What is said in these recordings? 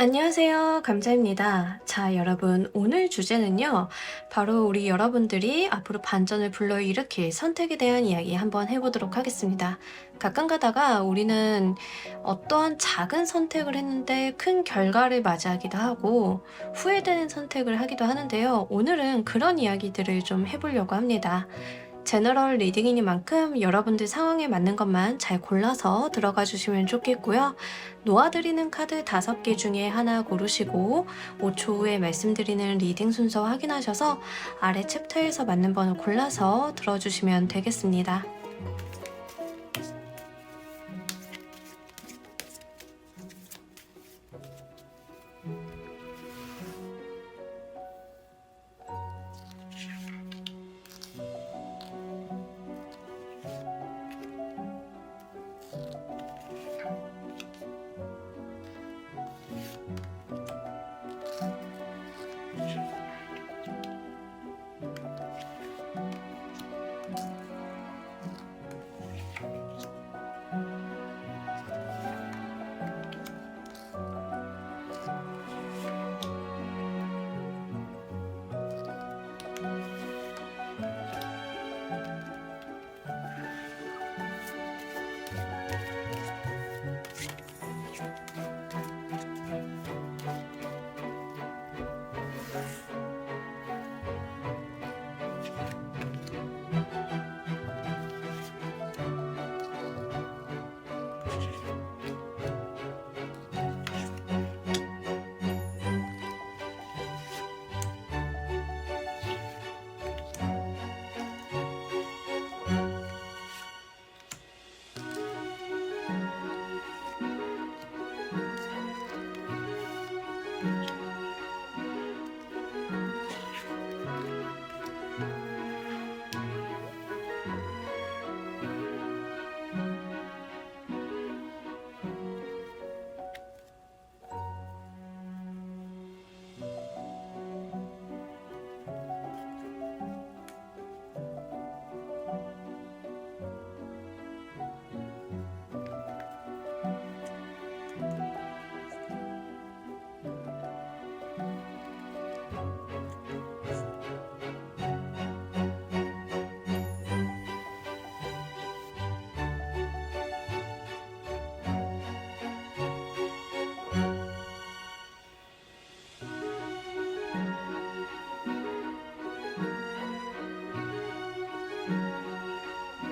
안녕하세요. 감자입니다. 자, 여러분, 오늘 주제는요, 바로 우리 여러분들이 앞으로 반전을 불러일으킬 선택에 대한 이야기 한번 해보도록 하겠습니다. 가끔 가다가 우리는 어떠한 작은 선택을 했는데 큰 결과를 맞이하기도 하고 후회되는 선택을 하기도 하는데요. 오늘은 그런 이야기들을 좀 해보려고 합니다. 제너럴 리딩이니만큼 여러분들 상황에 맞는 것만 잘 골라서 들어가 주시면 좋겠고요. 놓아드리는 카드 5개 중에 하나 고르시고 5초 후에 말씀드리는 리딩 순서 확인하셔서 아래 챕터에서 맞는 번호 골라서 들어주시면 되겠습니다.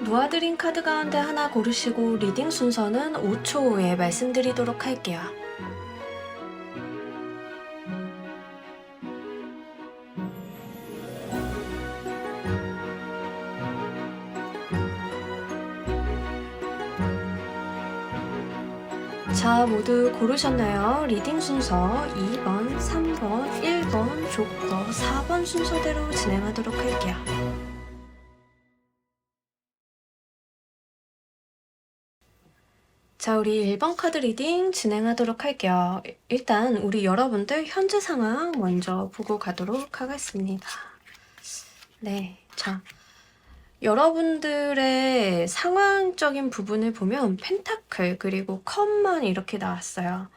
놓아드린 카드 가운데 하나 고르시고 리딩 순서는 5초 후에 말씀드리도록 할게요. 자, 모두 고르셨나요? 리딩 순서 2번, 3번, 1번, 조커, 4번 순서대로 진행하도록 할게요. 자, 우리 1번 카드 리딩 진행하도록 할게요. 일단 우리 여러분들 현재 상황 먼저 보고 가도록 하겠습니다. 네, 자, 여러분들의 상황적인 부분을 보면 펜타클 그리고 컵만 이렇게 나왔어요.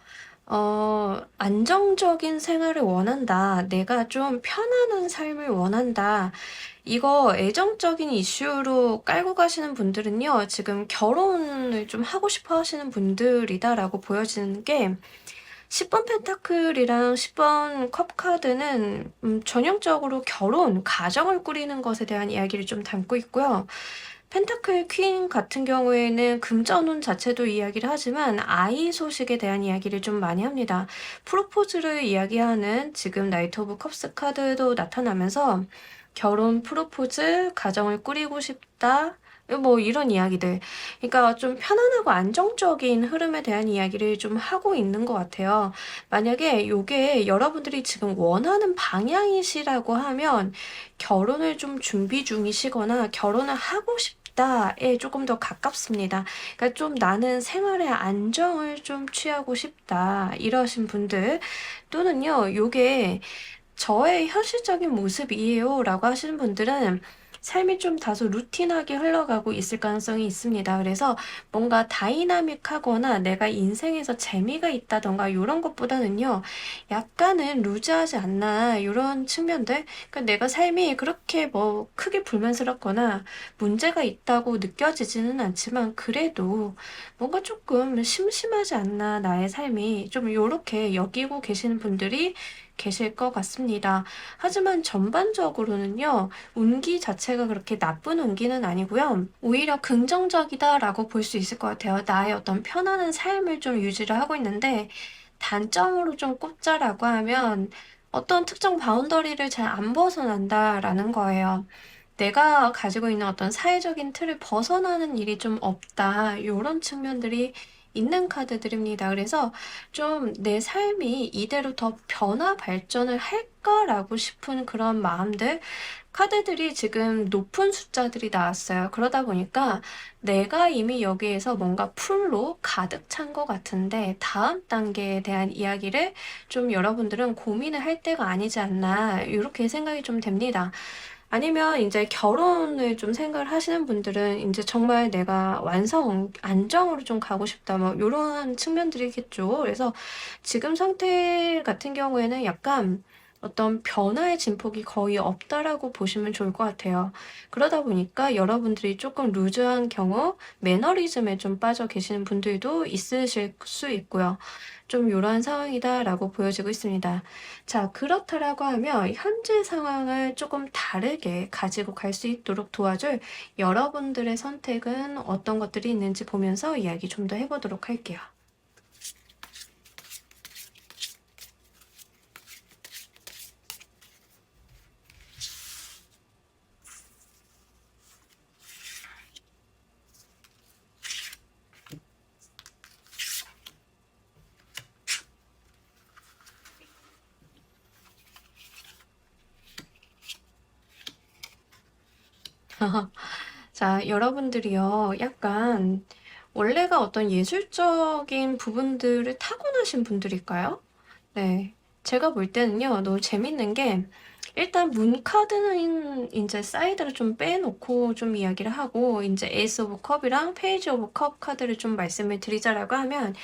안정적인 생활을 원한다. 내가 좀 편안한 삶을 원한다. 이거 애정적인 이슈로 깔고 가시는 분들은요, 지금 결혼을 좀 하고 싶어 하시는 분들이다라고 보여지는 게 10번 펜타클이랑 10번 컵 카드는 전형적으로 결혼, 가정을 꾸리는 것에 대한 이야기를 좀 담고 있고요. 펜타클 퀸 같은 경우에는 금전운 자체도 이야기를 하지만 아이 소식에 대한 이야기를 좀 많이 합니다. 프로포즈를 이야기하는 지금 나이트 오브 컵스 카드도 나타나면서 결혼, 프로포즈, 가정을 꾸리고 싶다, 뭐 이런 이야기들. 그러니까 좀 편안하고 안정적인 흐름에 대한 이야기를 좀 하고 있는 것 같아요. 만약에 요게 여러분들이 지금 원하는 방향이시라고 하면 결혼을 좀 준비 중이시거나 결혼을 하고 싶다에 조금 더 가깝습니다. 그러니까 좀 나는 생활의 안정을 좀 취하고 싶다 이러신 분들 또는요 요게 저의 현실적인 모습이에요 라고 하시는 분들은 삶이 좀 다소 루틴하게 흘러가고 있을 가능성이 있습니다. 그래서 뭔가 다이나믹하거나 내가 인생에서 재미가 있다던가 이런 것보다는요, 약간은 루즈하지 않나 이런 측면들. 그러니까 내가 삶이 그렇게 뭐 크게 불만스럽거나 문제가 있다고 느껴지지는 않지만 그래도 뭔가 조금 심심하지 않나 나의 삶이, 좀 요렇게 여기고 계시는 분들이 계실 것 같습니다. 하지만 전반적으로는요, 운기 자체가 그렇게 나쁜 운기는 아니고요. 오히려 긍정적이다라고 볼 수 있을 것 같아요. 나의 어떤 편안한 삶을 좀 유지를 하고 있는데, 단점으로 좀 꼽자라고 하면 어떤 특정 바운더리를 잘 안 벗어난다라는 거예요. 내가 가지고 있는 어떤 사회적인 틀을 벗어나는 일이 좀 없다. 요런 측면들이 있는 카드들입니다. 그래서 좀 '내 삶이 이대로 더 변화 발전을 할까?'라고 싶은 그런 마음들, 카드들이 지금 높은 숫자들이 나왔어요. 그러다 보니까 내가 이미 여기에서 뭔가 풀로 가득 찬 것 같은데 다음 단계에 대한 이야기를 좀 여러분들은 고민을 할 때가 아니지 않나, 요렇게 생각이 좀 됩니다. 아니면 인제 결혼을 좀 생각을 하시는 분들은 인제 정말 '내가 완성 안정으로 좀 가고 싶다.' 뭐 요런 측면들이겠죠. 그래서 지금 상태 같은 경우에는 약간 어떤 '변화의 진폭이 거의 없다.'라고 보시면 좋을 것 같아요. 그러다 보니까 여러분들이 쪼끔 루즈한 경우 매너리즘에 좀 빠져 계시는 분들도 있으실 수 있고요. 좀 요러한 상황이다라고 보여지고 있습니다. 자, 그렇다라고 하면 현재 상황을 조금 다르게 가지고 갈 수 있도록 도와줄 여러분들의 선택은 어떤 것들이 있는지 보면서 이야기 좀 더 해보도록 할게요. 자, 여러분들이요, 약간 원래가 어떤 예술적인 부분들을 타고나신 분들일까요? 네. 제가 볼 때는요, 너무 재밌는 게, 일단 문 카드는 인제 사이드를 좀 빼놓고 좀 이야기를 하고, 인제 에이스 오브 컵이랑 페이지 오브 컵 카드를 좀 말씀을 드리자라고 하면,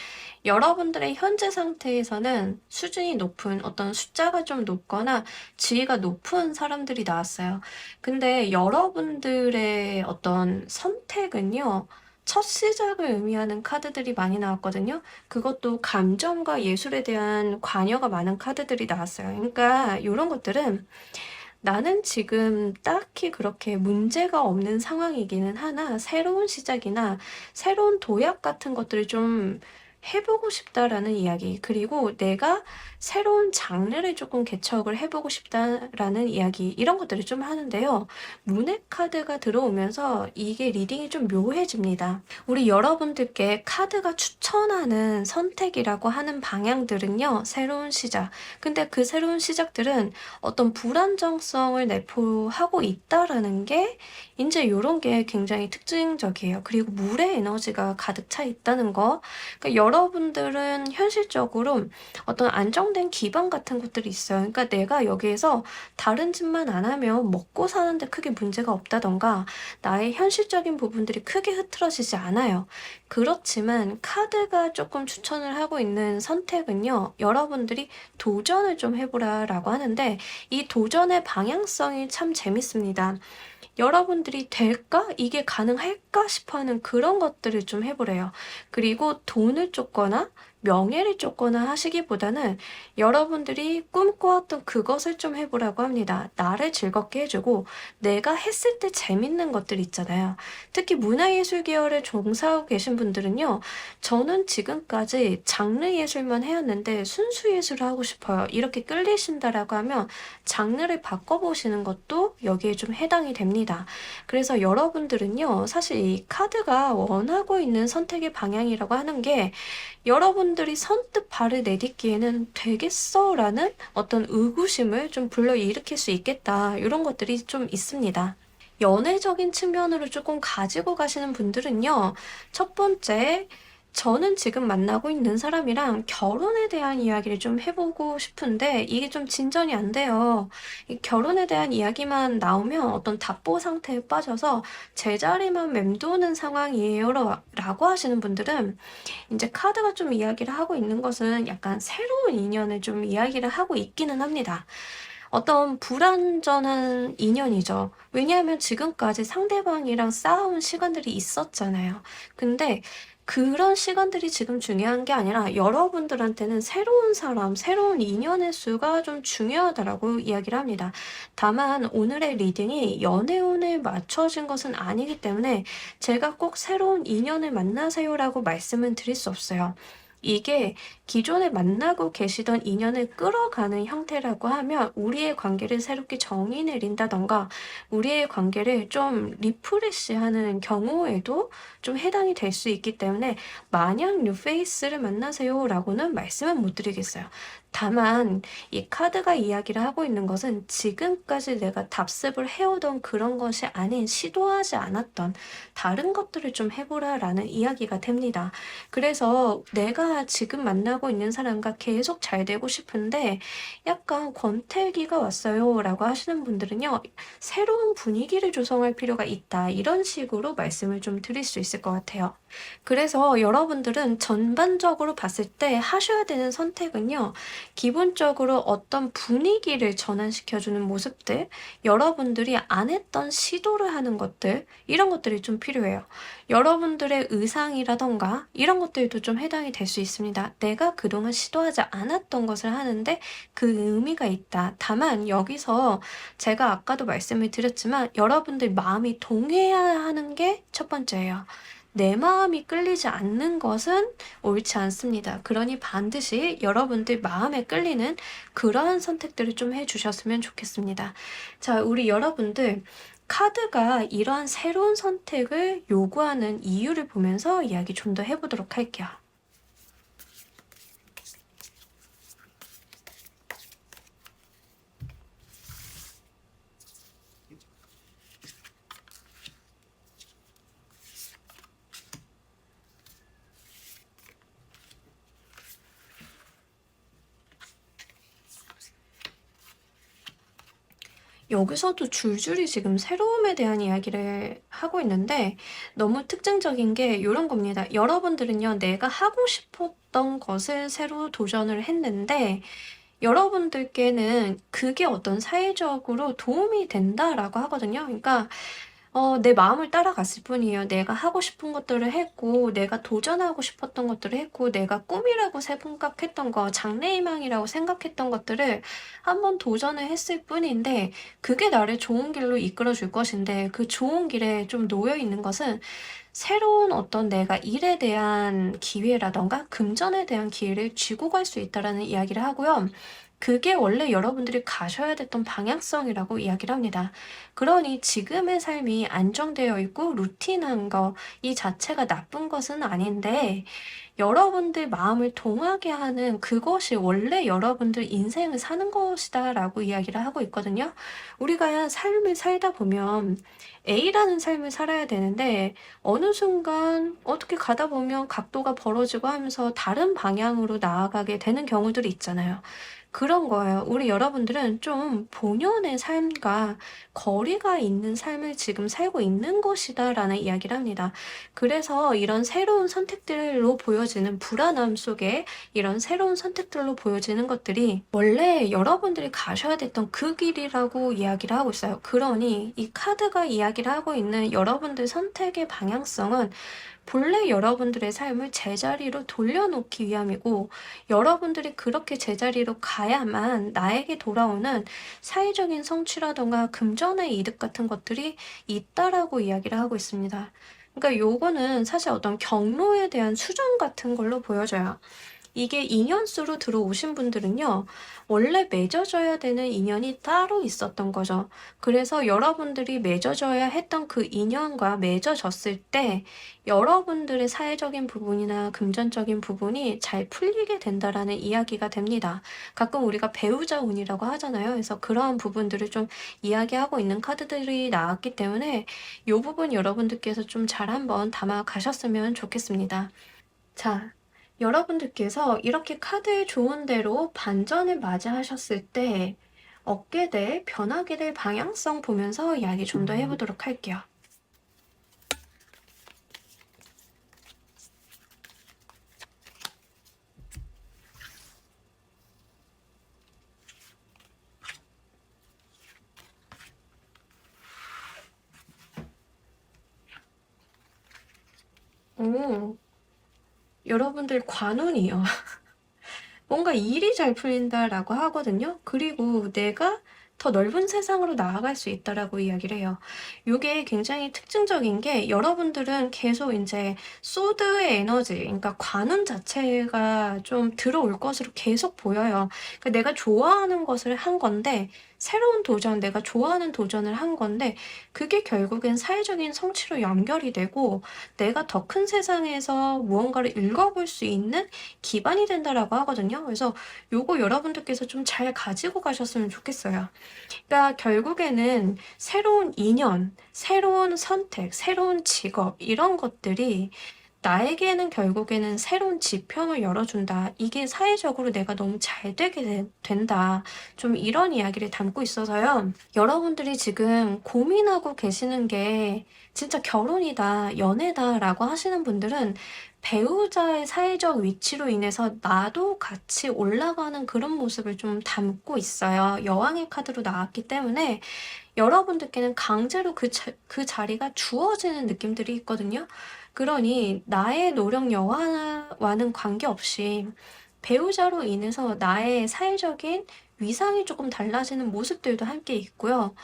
여러분들의 현재 상태에서는 수준이 높은, 어떤 숫자가 좀 높거나 지위가 높은 사람들이 나왔어요. 근데 여러분들의 어떤 선택은요, 첫 시작을 의미하는 카드들이 많이 나왔거든요. 그것도 감정과 예술에 대한 관여가 많은 카드들이 나왔어요. 그러니까 요런 것들은 나는 지금 딱히 그렇게 문제가 없는 상황이기는 하나 새로운 시작이나 새로운 도약 같은 것들을 좀 해 보고 싶다라는 이야기, 그리고 내가 새로운 장르를 조금 개척을 해 보고 싶다라는 이야기, 이런 것들을 좀 하는데요. 문의 카드가 들어오면서 이게 리딩이 좀 묘해집니다. 우리 여러분들께 카드가 추천하는 선택이라고 하는 방향들은요, 새로운 시작. 근데 그 새로운 시작들은 어떤 불안정성을 내포하고 있다라는 게 인제 요런 게 굉장히 특징적이에요. 그리고 물의 에너지가 가득 차 있다는 거. 그러니까 여러분들은 현실적으로 어떤 안정된 기반 같은 것들이 있어요. 그러니까 내가 여기에서 다른 짓만 안 하면 먹고 사는데 크게 문제가 없다든가 나의 현실적인 부분들이 크게 흐트러지지 않아요. 그렇지만 카드가 조금 추천을 하고 있는 선택은요, 여러분들이 "도전을 좀 해 보라."라고 하는데, 이 도전의 방향성이 참 재밌습니다. 여러분들이 '될까? 이게 가능할까?' 싶어하는 그런 것들을 좀 해 보래요. 그리고 돈을 쫓거나 명예를 쫓거나 하시기보다는 여러분들이 꿈꿔왔던 그것을 좀 해 보라고 합니다. 나를 즐겁게 해 주고 내가 했을 때 재밌는 것들 있잖아요. 특히 문화예술 계열에 종사하고 계신 분들은요, "저는 지금까지 장르 예술만 해왔는데 순수 예술을 하고 싶어요." 이렇게 끌리신다라고 하면 장르를 바꿔 보시는 것도 여기에 좀 해당이 됩니다. 그래서 여러분들은요, 사실 이 카드가 원하고 있는 선택의 방향이라고 하는 게, 여러분들이 선뜻 발을 내딛기에는 '되겠어?'라는 어떤 의구심을 좀 불러일으킬 수 있겠다. 이런 것들이 좀 있습니다. 연애적인 측면으로 조금 가지고 가시는 분들은요, 첫 번째, 저는 지금 만나고 있는 사람이랑 결혼에 대한 이야기를 좀 해보고 싶은데 이게 좀 진전이 안 돼요. 이 결혼에 대한 이야기만 나오면 어떤 답보 상태에 빠져서 제자리만 맴도는 상황이에요. 라고 하시는 분들은 이제 카드가 좀 이야기를 하고 있는 것은 약간 새로운 인연을 좀 이야기를 하고 있기는 합니다. 어떤 불완전한 인연이죠. 왜냐하면 지금까지 상대방이랑 싸운 시간들이 있었잖아요. 근데 그런 시간들이 지금 중요한 게 아니라 여러분들한테는 새로운 사람, 새로운 인연의 수가 좀 중요하다라고 이야기를 합니다. 다만 오늘의 리딩이 연애운에 맞춰진 것은 아니기 때문에 제가 꼭 새로운 인연을 만나세요라고 말씀은 드릴 수 없어요. 이게 기존에 만나고 계시던 인연을 끌어가는 형태라고 하면 우리의 관계를 새롭게 정의 내린다던가 우리의 관계를 좀 리프레시하는 경우에도 좀 해당이 될 수 있기 때문에 마냥 뉴페이스를 만나세요라고는 말씀은 못 드리겠어요. 다만 이 카드가 이야기를 하고 있는 것은 지금까지 내가 답습을 해오던 그런 것이 아닌 시도하지 않았던 다른 것들을 좀 해보라라는 이야기가 됩니다. 그래서 내가 지금 만나고 있는 사람과 계속 잘 되고 싶은데 약간 권태기가 왔어요 라고 하시는 분들은요, 새로운 분위기를 조성할 필요가 있다. 이런 식으로 말씀을 좀 드릴 수 있을 것 같아요. 그래서 여러분들은 전반적으로 봤을 때 하셔야 되는 선택은요, 기본적으로 어떤 분위기를 전환시켜주는 모습들, 여러분들이 안 했던 시도를 하는 것들, 이런 것들이 좀 필요해요. 여러분들의 의상이라던가 이런 것들도 좀 해당이 될 수 있습니다. 내가 그동안 시도하지 않았던 것을 하는데 그 의미가 있다. 다만 여기서 제가 아까도 말씀을 드렸지만 여러분들 마음이 동해야 하는 게 첫 번째예요. 내 마음이 끌리지 않는 것은 옳지 않습니다. 그러니 반드시 여러분들 마음에 끌리는 그러한 선택들을 좀 해주셨으면 좋겠습니다. 자, 우리 여러분들 카드가 이러한 새로운 선택을 요구하는 이유를 보면서 이야기 좀 더 해보도록 할게요. 여기서도 줄줄이 지금 새로움에 대한 이야기를 하고 있는데 너무 특징적인 게 이런 겁니다. 여러분들은요, 내가 하고 싶었던 것을 새로 도전을 했는데 여러분들께는 그게 어떤 사회적으로 도움이 된다라고 하거든요. 그러니까 내 마음을 따라갔을 뿐이에요. 내가 하고 싶은 것들을 했고, 내가 도전하고 싶었던 것들을 했고, 내가 꿈이라고 생각했던 거, 장래희망이라고 생각했던 것들을 한번 도전을 했을 뿐인데, 그게 나를 좋은 길로 이끌어 줄 것인데, 그 좋은 길에 좀 놓여 있는 것은 새로운 어떤 내가 일에 대한 기회라던가 금전에 대한 기회를 쥐고 갈 수 있다라는 이야기를 하고요. 그게 원래 여러분들이 가셔야 됐던 방향성이라고 이야기를 합니다. 그러니 지금의 삶이 안정되어 있고 루틴한 거, 이 자체가 나쁜 것은 아닌데, 여러분들 마음을 동하게 하는 그것이 원래 여러분들 인생을 사는 것이다라고 이야기를 하고 있거든요. 우리가 삶을 살다 보면 A라는 삶을 살아야 되는데, 어느 순간 어떻게 가다 보면 각도가 벌어지고 하면서 다른 방향으로 나아가게 되는 경우들이 있잖아요. 그런 거예요. 우리 여러분들은 좀 본연의 삶과 거리가 있는 삶을 지금 살고 있는 것이다라는 이야기를 합니다. 그래서 이런 새로운 선택들로 보여지는 불안함 속에 이런 새로운 선택들로 보여지는 것들이 원래 여러분들이 가셔야 됐던 그 길이라고 이야기를 하고 있어요. 그러니 이 카드가 이야기를 하고 있는 여러분들 선택의 방향성은 본래 여러분들의 삶을 제자리로 돌려놓기 위함이고, 여러분들이 그렇게 제자리로 가야만 나에게 돌아오는 사회적인 성취라던가 금전의 이득 같은 것들이 있다라고 이야기를 하고 있습니다. 그러니까 요거는 사실 어떤 경로에 대한 수정 같은 걸로 보여져요. 이게 인연수로 들어오신 분들은요, 원래 맺어져야 되는 인연이 따로 있었던 거죠. 그래서 여러분들이 맺어져야 했던 그 인연과 맺어졌을 때 여러분들의 사회적인 부분이나 금전적인 부분이 잘 풀리게 된다라는 이야기가 됩니다. 가끔 우리가 배우자 운이라고 하잖아요. 그래서 그러한 부분들을 좀 이야기하고 있는 카드들이 나왔기 때문에 이 부분 여러분들께서 좀 잘 한번 담아 가셨으면 좋겠습니다. 자, 여러분들께서 이렇게 카드의 좋은 대로 반전을 맞이하셨을 때 얻게 될, 변하게 될 방향성 보면서 이야기 좀 더 해보도록 할게요. 오, 여러분들 관운이요. 뭔가 일이 잘 풀린다라고 하거든요. 그리고 내가 더 넓은 세상으로 나아갈 수 있다라고 이야기를 해요. 이게 굉장히 특징적인 게 여러분들은 계속 이제 소드의 에너지, 그러니까 관운 자체가 좀 들어올 것으로 계속 보여요. 그러니까 내가 좋아하는 것을 한 건데 새로운 도전, 내가 좋아하는 도전을 한 건데 그게 결국엔 사회적인 성취로 연결이 되고 내가 더 큰 세상에서 무언가를 읽어볼 수 있는 기반이 된다라고 하거든요. 그래서 요거 여러분들께서 좀 잘 가지고 가셨으면 좋겠어요. 그러니까 결국에는 새로운 인연, 새로운 선택, 새로운 직업 이런 것들이 나에게는 결국에는 새로운 지평을 열어준다. 이게 사회적으로 내가 너무 잘 되게 된다. 좀 이런 이야기를 담고 있어서요. 여러분들이 지금 고민하고 계시는 게 진짜 결혼이다, 연애다라고 하시는 분들은 배우자의 사회적 위치로 인해서 나도 같이 올라가는 그런 모습을 좀 담고 있어요. 여왕의 카드로 나왔기 때문에 여러분들께는 강제로 그 자리가 주어지는 느낌들이 있거든요. 그러니 나의 노력 여하와는 관계없이 배우자로 인해서 나의 사회적인 위상이 조금 달라지는 모습들도 함께 있고요.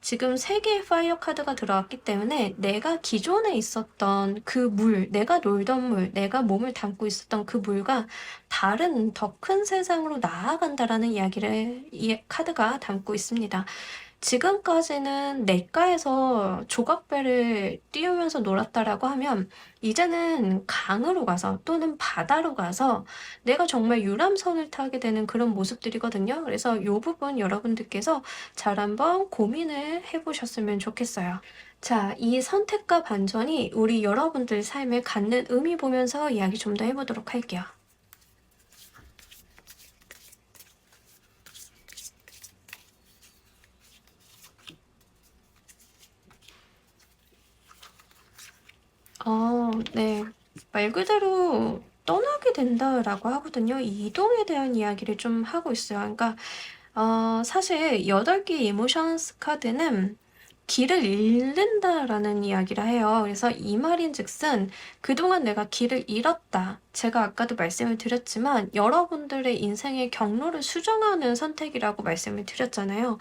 지금 3개의 파이어 카드가 들어왔기 때문에 내가 기존에 있었던 그 물, 내가 놀던 물, 내가 몸을 담고 있었던 그 물과 다른 더 큰 세상으로 나아간다라는 이야기를 이 카드가 담고 있습니다. 지금까지는 냇가에서 조각배를 띄우면서 놀았다라고 하면 이제는 강으로 가서 또는 바다로 가서 내가 정말 유람선을 타게 되는 그런 모습들이거든요. 그래서 이 부분 여러분들께서 잘 한번 고민을 해보셨으면 좋겠어요. 자, 이 선택과 반전이 우리 여러분들 삶에 갖는 의미 보면서 이야기 좀 더 해보도록 할게요. 네. 말 그대로 떠나게 된다라고 하거든요. 이 이동에 대한 이야기를 좀 하고 있어요. 그러니까 사실 8개 이모션스 카드는 길을 잃는다라는 이야기를 해요. 그래서 이 말인즉슨 그동안 내가 길을 잃었다. 제가 아까도 말씀을 드렸지만 여러분들의 인생의 경로를 수정하는 선택이라고 말씀을 드렸잖아요.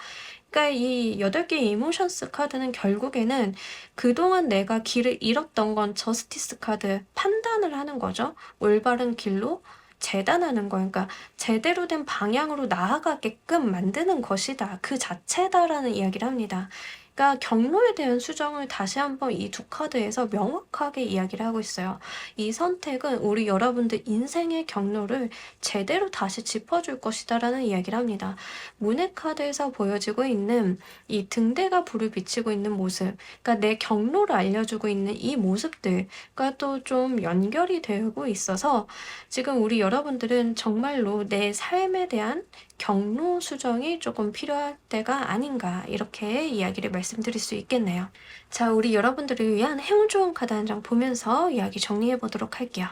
그러니까 이 8개 이모션스 카드는 결국에는 그동안 내가 길을 잃었던 건 저스티스 카드 판단을 하는 거죠. 올바른 길로 재단하는 거, 그러니까 제대로 된 방향으로 나아가게끔 만드는 것이다. 그 자체다라는 이야기를 합니다. 그러니까 경로에 대한 수정을 다시 한번 이 두 카드에서 명확하게 이야기를 하고 있어요. 이 선택은 우리 여러분들 인생의 경로를 제대로 다시 짚어줄 것이다라는 이야기를 합니다. 문의 카드에서 보여지고 있는 이 등대가 불을 비치고 있는 모습, 그러니까 내 경로를 알려주고 있는 이 모습들과 또 좀 연결이 되고 있어서 지금 우리 여러분들은 정말로 내 삶에 대한 경로 수정이 조금 필요할 때가 아닌가 이렇게 이야기를 말씀드릴 수 있겠네요. 자, 우리 여러분들을 위한 행운 좋은 카드 한 장 보면서 이야기 정리해 보도록 할게요.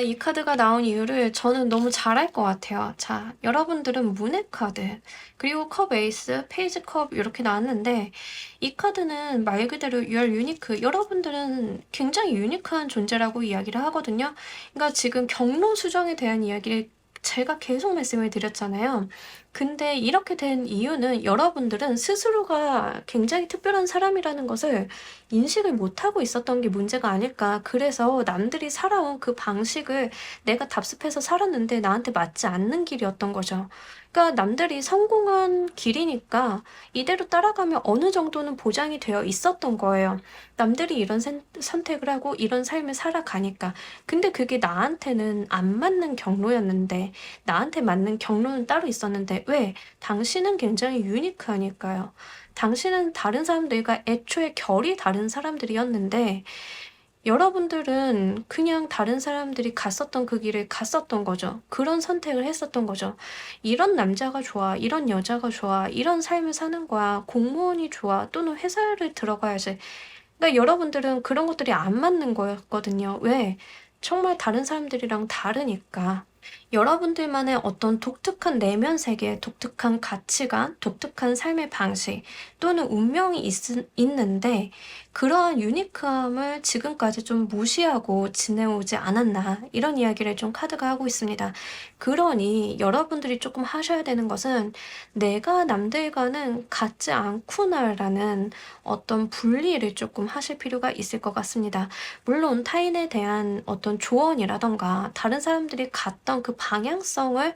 이 카드가 나온 이유를 저는 너무 잘할 것 같아요. 자, 여러분들은 문의 카드, 그리고 컵 에이스, 페이지 컵 이렇게 나왔는데 이 카드는 말 그대로 you're unique. 여러분들은 굉장히 유니크한 존재라고 이야기를 하거든요. 그러니까 지금 경로 수정에 대한 이야기를 제가 계속 말씀을 드렸잖아요. 근데 이렇게 된 이유는 여러분들은 스스로가 굉장히 특별한 사람이라는 것을 인식을 못하고 있었던 게 문제가 아닐까. 그래서 남들이 살아온 그 방식을 내가 답습해서 살았는데 나한테 맞지 않는 길이었던 거죠. 그러니까 남들이 성공한 길이니까 이대로 따라가면 어느 정도는 보장이 되어 있었던 거예요. 남들이 이런 선택을 하고 이런 삶을 살아가니까. 근데 그게 나한테는 안 맞는 경로였는데, 나한테 맞는 경로는 따로 있었는데, 왜? 당신은 굉장히 유니크하니까요. 당신은 다른 사람들과 애초에 결이 다른 사람들이었는데, 여러분들은 그냥 다른 사람들이 갔었던 그 길을 갔었던 거죠. 그런 선택을 했었던 거죠. 이런 남자가 좋아, 이런 여자가 좋아, 이런 삶을 사는 거야, 공무원이 좋아, 또는 회사를 들어가야지. 그러니까 여러분들은 그런 것들이 안 맞는 거였거든요. 왜? 정말 다른 사람들이랑 다르니까. 여러분들만의 어떤 독특한 내면 세계, 독특한 가치관, 독특한 삶의 방식 또는 운명이 있는데 그러한 유니크함을 지금까지 좀 무시하고 지내오지 않았나, 이런 이야기를 좀 카드가 하고 있습니다. 그러니 여러분들이 조금 하셔야 되는 것은 내가 남들과는 같지 않구나라는 어떤 분리를 조금 하실 필요가 있을 것 같습니다. 물론 타인에 대한 어떤 조언이라던가 다른 사람들이 갔던 그 방향성을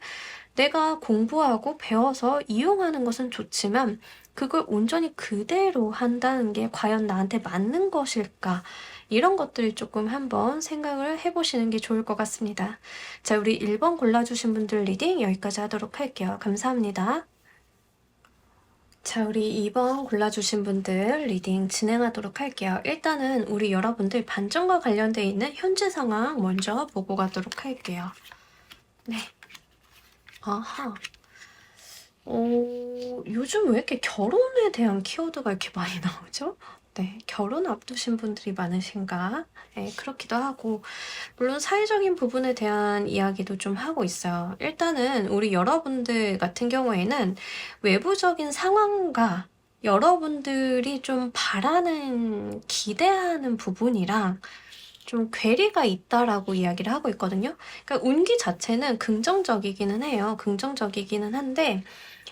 내가 공부하고 배워서 이용하는 것은 좋지만, 그걸 온전히 그대로 한다는 게 과연 나한테 맞는 것일까? 이런 것들을 조금 한번 생각을 해보시는 게 좋을 것 같습니다. 자, 우리 1번 골라주신 분들 리딩 여기까지 하도록 할게요. 감사합니다. 자, 우리 2번 골라주신 분들 리딩 진행하도록 할게요. 일단은 우리 여러분들 반전과 관련되어 있는 현재 상황 먼저 보고 가도록 할게요. 네. 아하. 요즘 왜 이렇게 결혼에 대한 키워드가 이렇게 많이 나오죠? 네, 결혼 앞두신 분들이 많으신가? 네, 그렇기도 하고, 물론 사회적인 부분에 대한 이야기도 좀 하고 있어요. 일단은 우리 여러분들 같은 경우에는 외부적인 상황과 여러분들이 좀 바라는, 기대하는 부분이랑 좀 괴리가 있다라고 이야기를 하고 있거든요. 그러니까 운기 자체는 긍정적이기는 해요. 긍정적이기는 한데,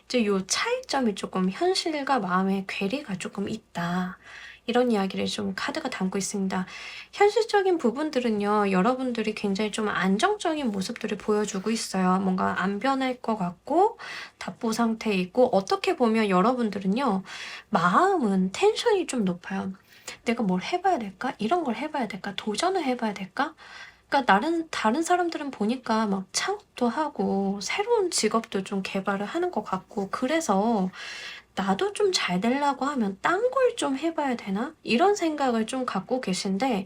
이제 요 차이점이 조금 현실과 마음의 괴리가 조금 있다, 이런 이야기를 좀 카드가 담고 있습니다. 현실적인 부분들은요, 여러분들이 굉장히 좀 안정적인 모습들을 보여주고 있어요. 뭔가 안 변할 것 같고 답보 상태에 있고, 어떻게 보면 여러분들은요, 마음은 텐션이 좀 높아요. 내가 뭘 해봐야 될까? 이런 걸 해봐야 될까? 도전을 해봐야 될까? 그러니까 다른 사람들은 보니까 막 창업도 하고 새로운 직업도 좀 개발을 하는 것 같고, 그래서 나도 좀 잘 되려고 하면 딴 걸 좀 해봐야 되나? 이런 생각을 좀 갖고 계신데,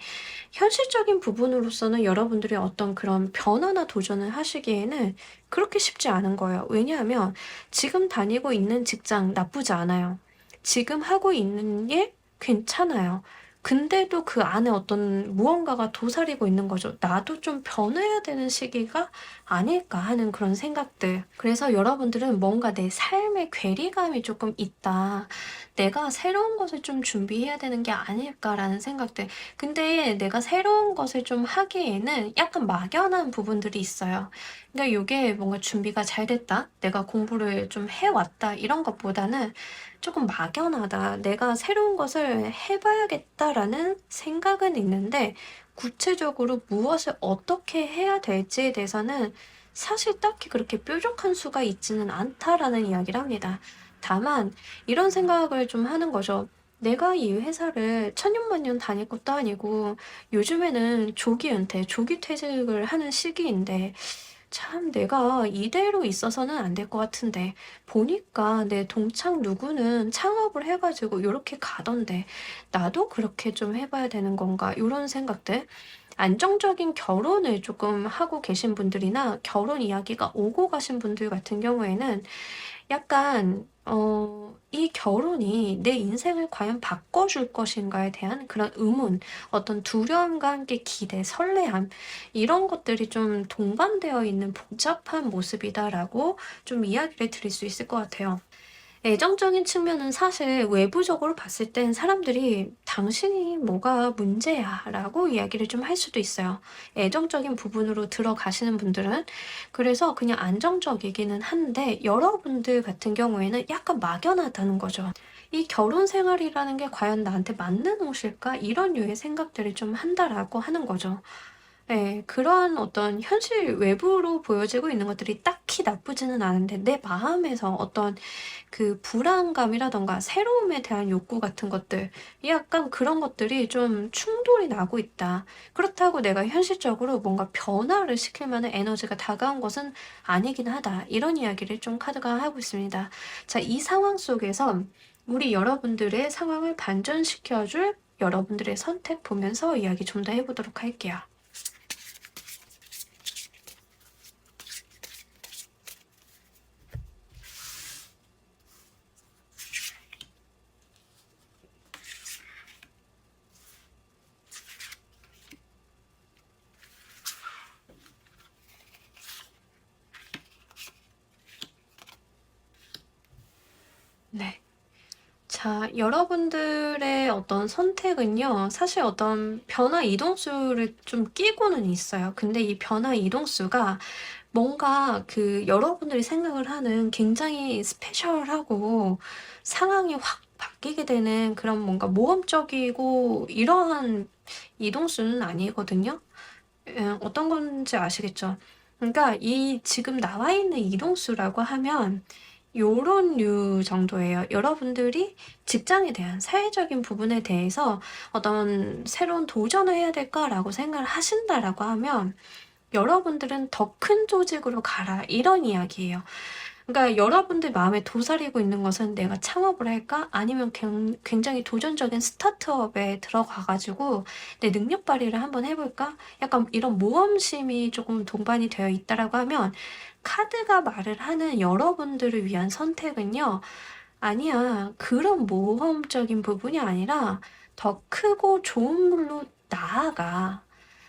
현실적인 부분으로서는 여러분들이 어떤 그런 변화나 도전을 하시기에는 그렇게 쉽지 않은 거예요. 왜냐하면 지금 다니고 있는 직장 나쁘지 않아요. 지금 하고 있는 일 괜찮아요. 근데도 그 안에 어떤 무언가가 도사리고 있는 거죠. 나도 좀 변해야 되는 시기가 아닐까 하는 그런 생각들. 그래서 여러분들은 뭔가 내 삶의 괴리감이 조금 있다, 내가 새로운 것을 좀 준비해야 되는 게 아닐까라는 생각들. 근데 내가 새로운 것을 좀 하기에는 약간 막연한 부분들이 있어요. 그러니까 이게 뭔가 준비가 잘 됐다, 내가 공부를 좀 해왔다, 이런 것보다는 조금 막연하다, 내가 새로운 것을 해봐야겠다라는 생각은 있는데, 구체적으로 무엇을 어떻게 해야 될지에 대해서는 사실 딱히 그렇게 뾰족한 수가 있지는 않다라는 이야기를 합니다. 다만 이런 생각을 좀 하는 거죠. 내가 이 회사를 천년만년 다닐 것도 아니고 요즘에는 조기 은퇴, 조기 퇴직을 하는 시기인데, 참 내가 이대로 있어서는 안 될 것 같은데, 보니까 내 동창 누구는 창업을 해가지고 요렇게 가던데 나도 그렇게 좀 해봐야 되는 건가, 요런 생각들. 안정적인 결혼을 조금 하고 계신 분들이나 결혼 이야기가 오고 가신 분들 같은 경우에는 약간 이 결혼이 내 인생을 과연 바꿔줄 것인가에 대한 그런 의문, 어떤 두려움과 함께 기대, 설레함, 이런 것들이 좀 동반되어 있는 복잡한 모습이다라고 좀 이야기를 드릴 수 있을 것 같아요. 애정적인 측면은 사실 외부적으로 봤을 땐 사람들이 "당신이 뭐가 문제야" 라고 이야기를 좀 할 수도 있어요, 애정적인 부분으로 들어가시는 분들은. 그래서 그냥 안정적이기는 한데 여러분들 같은 경우에는 약간 막연하다는 거죠. '이 결혼 생활이라는 게 과연 나한테 맞는 옷일까?' 이런 류의 생각들을 좀 한다라고 하는 거죠. 예. 그러한 어떤 현실 외부로 보여지고 있는 것들이 딱히 나쁘지는 않은데 내 마음에서 어떤 그 불안감이라든가 새로움에 대한 욕구 같은 것들, 약간 그런 것들이 좀 충돌이 나고 있다. 그렇다고 내가 현실적으로 뭔가 변화를 시킬 만한 에너지가 다가온 것은 아니긴 하다. 이런 이야기를 좀 카드가 하고 있습니다. 자, 이 상황 속에서 우리 여러분들의 상황을 반전시켜 줄 여러분들의 선택 보면서 이야기 좀 더 해보도록 할게요. 네. 자, 여러분들의 어떤 선택은요, 사실 어떤 변화 이동수를 좀 끼고는 있어요. 근데 이 변화 이동수가 뭔가 그 여러분들이 생각을 하는 굉장히 스페셜하고 상황이 확 바뀌게 되는 그런 뭔가 모험적이고 이러한 이동수는 아니거든요. 어떤 건지 아시겠죠? 그러니까 이 지금 나와 있는 이동수라고 하면 요런 류 정도예요. 여러분들이 직장에 대한 사회적인 부분에 대해서 어떤 '새로운 도전을 해야 될까?'라고 생각을 하신다라고 하면 여러분들은 '더 큰 조직으로 가라.' 이런 이야기예요. 그러니까 여러분들 마음에 도사리고 있는 것은 '내가 창업을 할까? 아니면 굉장히 도전적인 스타트업에 들어가 가지고 내 능력 발휘를 한번 해 볼까?' 약간 이런 모험심이 조금 동반이 되어 있다라고 하면 카드가 말을 하는 여러분들을 위한 선택은요. 아니야. 그런 모험적인 부분이 아니라 더 크고 좋은 물로 나아가.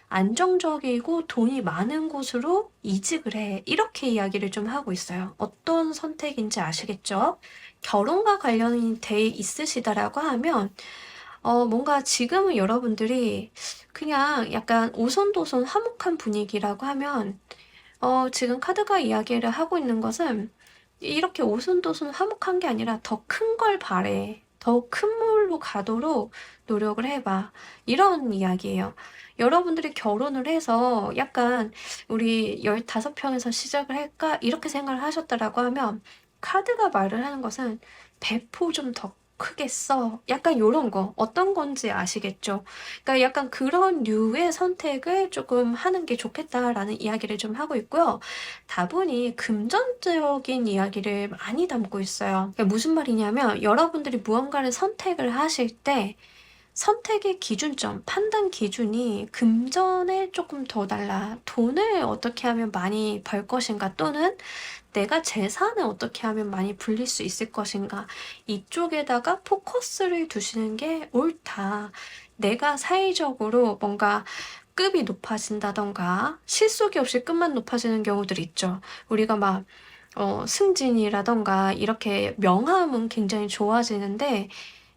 안정적이고 돈이 많은 곳으로 이직을 해. 이렇게 이야기를 좀 하고 있어요. 어떤 선택인지 아시겠죠? 결혼과 관련이 돼 있으시다라고 하면 뭔가 지금은 여러분들이 그냥 약간 오손도손 화목한 분위기라고 하면 지금 카드가 이야기를 하고 있는 것은 이렇게 오손도손 화목한 게 아니라 "더 큰 걸 바래. 더 큰 물로 가도록 노력을 해 봐." 이런 이야기예요. 여러분들이 결혼을 해서 약간 '우리 15 평에서 시작을 할까?' 이렇게 생각을 하셨다라고 하면 카드가 말을 하는 것은 "배포 좀 더 크게 써." 약간 요런 거. 어떤 건지 아시겠죠? 그러니까 약간 그런 류의 선택을 조금 하는 게 좋겠다라는 이야기를 좀 하고 있고요. 다분히 금전적인 이야기를 많이 담고 있어요. 그게 무슨 말이냐면 여러분들이 무언가를 선택을 하실 때 선택의 기준점, 판단 기준이 금전에 조금 더 달라. 돈을 어떻게 하면 많이 벌 것인가 또는 내가 재산을 어떻게 하면 많이 불릴 수 있을 것인가. 이쪽에다가 포커스를 두시는 게 옳다. 내가 사회적으로 뭔가 급이 높아진다던가 실속이 없이 급만 높아지는 경우들이 있죠. 우리가 막 승진이라던가 이렇게 명함은 굉장히 좋아지는데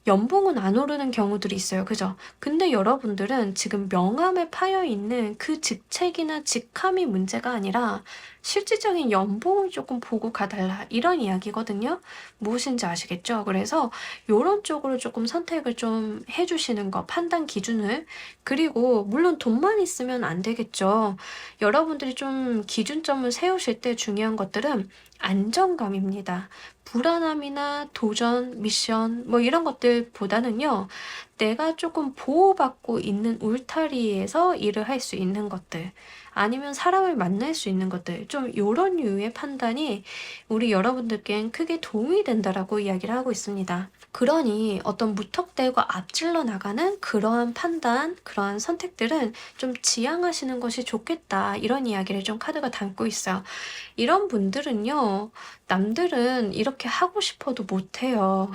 연봉은 안 오르는 경우들이 있어요. 그죠? 근데 여러분들은 지금 명함에 파여 있는 그 직책이나 직함이 문제가 아니라 실질적인 연봉을 조금 보고 가달라. 이런 이야기거든요. 무엇인지 아시겠죠? 그래서 요런 쪽으로 조금 선택을 좀 해 주시는 거, 판단 기준을. 그리고 물론 돈만 있으면 안 되겠죠. 여러분들이 좀 기준점을 세우실 때 중요한 것들은 안정감입니다. 불안함이나 도전, 미션 뭐 이런 것들보다는요. 내가 조금 보호받고 있는 울타리에서 일을 할 수 있는 것들 아니면 사람을 만날 수 있는 것들 좀 요런 류의 판단이 우리 여러분들께는 크게 도움이 된다라고 이야기를 하고 있습니다. 그러니 어떤 무턱대고 앞질러 나가는 그러한 판단, 그러한 선택들은 좀 지양하시는 것이 좋겠다. 이런 이야기를 좀 카드가 담고 있어요. 이런 분들은요. 남들은 이렇게 하고 싶어도 못해요.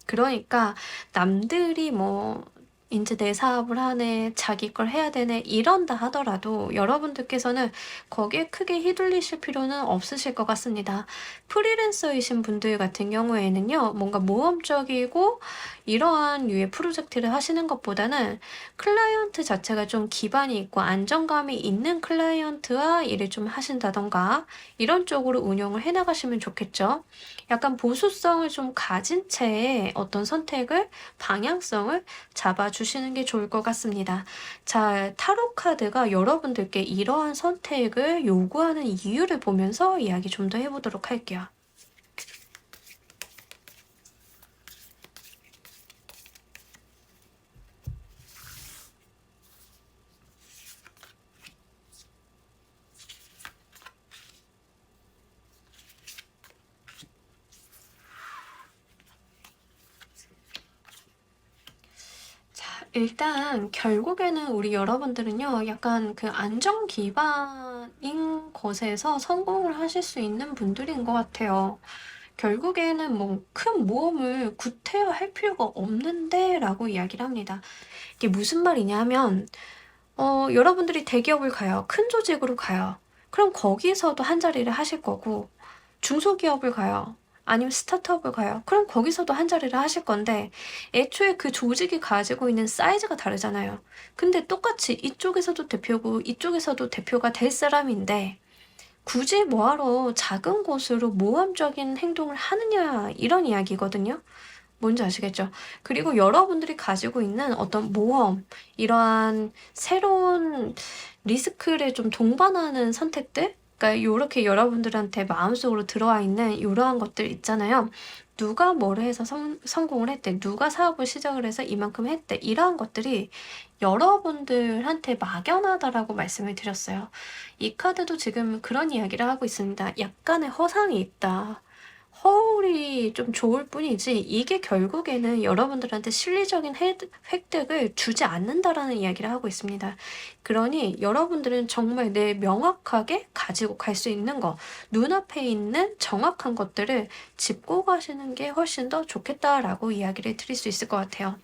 그러니까 남들이 뭐 인제 "내 사업을 하네. 자기 걸 해야 되네." 이런다 하더라도 여러분들께서는 거기에 크게 휘둘리실 필요는 없으실 것 같습니다. 프리랜서이신 분들 같은 경우에는요. 뭔가 모험적이고 이러한 류의 프로젝트를 하시는 것보다는 클라이언트 자체가 좀 기반이 있고 안정감이 있는 클라이언트와 일을 좀 하신다든가 이런 쪽으로 운영을 해 나가시면 좋겠죠. 약간 보수성을 좀 가진 채의 어떤 선택을 방향성을 잡아 주시는 게 좋을 것 같습니다. 자, 타로 카드가 여러분들께 이러한 선택을 요구하는 이유를 보면서 이야기 좀 더 해보도록 할게요. 일단 결국에는 우리 여러분들은요, 약간 그 안정 기반인 것에서 성공을 하실 수 있는 분들인 것 같아요. 결국에는 뭐 큰 모험을 구태여 할 필요가 없는데 라고 이야기를 합니다. 이게 무슨 말이냐 하면, 여러분들이 대기업을 가요. 큰 조직으로 가요. 그럼 거기서도 한 자리를 하실 거고, 중소기업을 가요. 아니면 스타트업을 가요. 그럼 거기서도 한 자리를 하실 건데, 애초에 그 조직이 가지고 있는 사이즈가 다르잖아요. 근데 똑같이 이쪽에서도 대표고, 이쪽에서도 대표가 될 사람인데, 굳이 뭐하러 작은 곳으로 모험적인 행동을 하느냐, 이런 이야기거든요. 뭔지 아시겠죠? 그리고 여러분들이 가지고 있는 어떤 모험, 이러한 새로운 리스크를 좀 동반하는 선택들? 그러니까 요렇게 여러분들한테 마음속으로 들어와 있는 이러한 것들 있잖아요. 누가 뭐를 해서 성공을 했대. 누가 사업을 시작을 해서 이만큼 했대. 이러한 것들이 여러분들한테 막연하다라고 말씀을 드렸어요. 이 카드도 지금 그런 이야기를 하고 있습니다. 약간의 허상이 있다. 허울이 좀 좋을 뿐이지 이게 결국에는 여러분들한테 실리적인 획득을 주지 않는다라는 이야기를 하고 있습니다. 그러니 여러분들은 정말 내 명확하게 가지고 갈 수 있는 거, 눈앞에 있는 정확한 것들을 짚고 가시는 게 훨씬 더 좋겠다라고 이야기를 드릴 수 있을 것 같아요.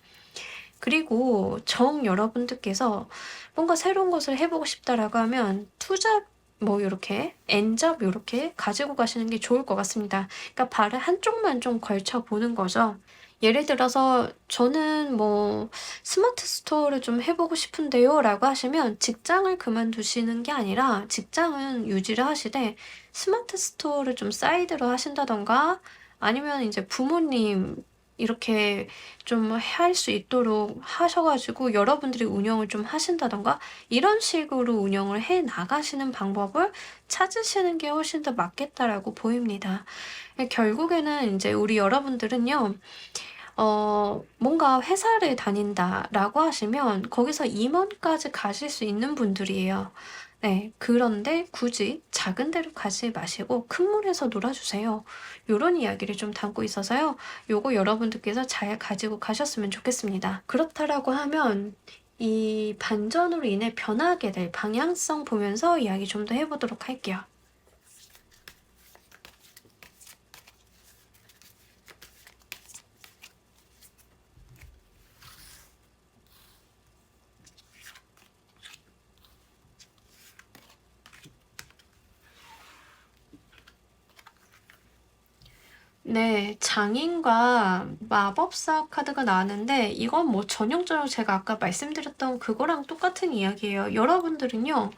그리고 여러분들께서 뭔가 새로운 것을 해보고 싶다라고 하면 투자 뭐 요렇게 N잡 요렇게 가지고 가시는 게 좋을 것 같습니다. 그러니까 발을 한쪽만 좀 걸쳐 보는 거죠. 예를 들어서 저는 뭐 스마트 스토어를 좀 해보고 싶은데요 라고 하시면 직장을 그만두시는 게 아니라 직장은 유지를 하시되 스마트 스토어를 좀 사이드로 하신다던가 아니면 이제 부모님 이렇게 좀 할 수 있도록 하셔가지고 여러분들이 운영을 좀 하신다던가 이런 식으로 운영을 해 나가시는 방법을 찾으시는 게 훨씬 더 맞겠다라고 보입니다. 결국에는 이제 우리 여러분들은요, 뭔가 회사를 다닌다라고 하시면 거기서 임원까지 가실 수 있는 분들이에요. 네, 그런데 굳이 작은 데로 가지 마시고 큰 물에서 놀아주세요. 요런 이야기를 좀 담고 있어서요. 요거 여러분들께서 잘 가지고 가셨으면 좋겠습니다. 그렇다라고 하면 이 반전으로 인해 변하게 될 방향성 보면서 이야기 좀 더 해보도록 할게요. 네, 장인과 마법사 카드가 나왔는데 이건 뭐 전형적으로 제가 아까 말씀드렸던 그거랑 똑같은 이야기예요. 여러분들은요,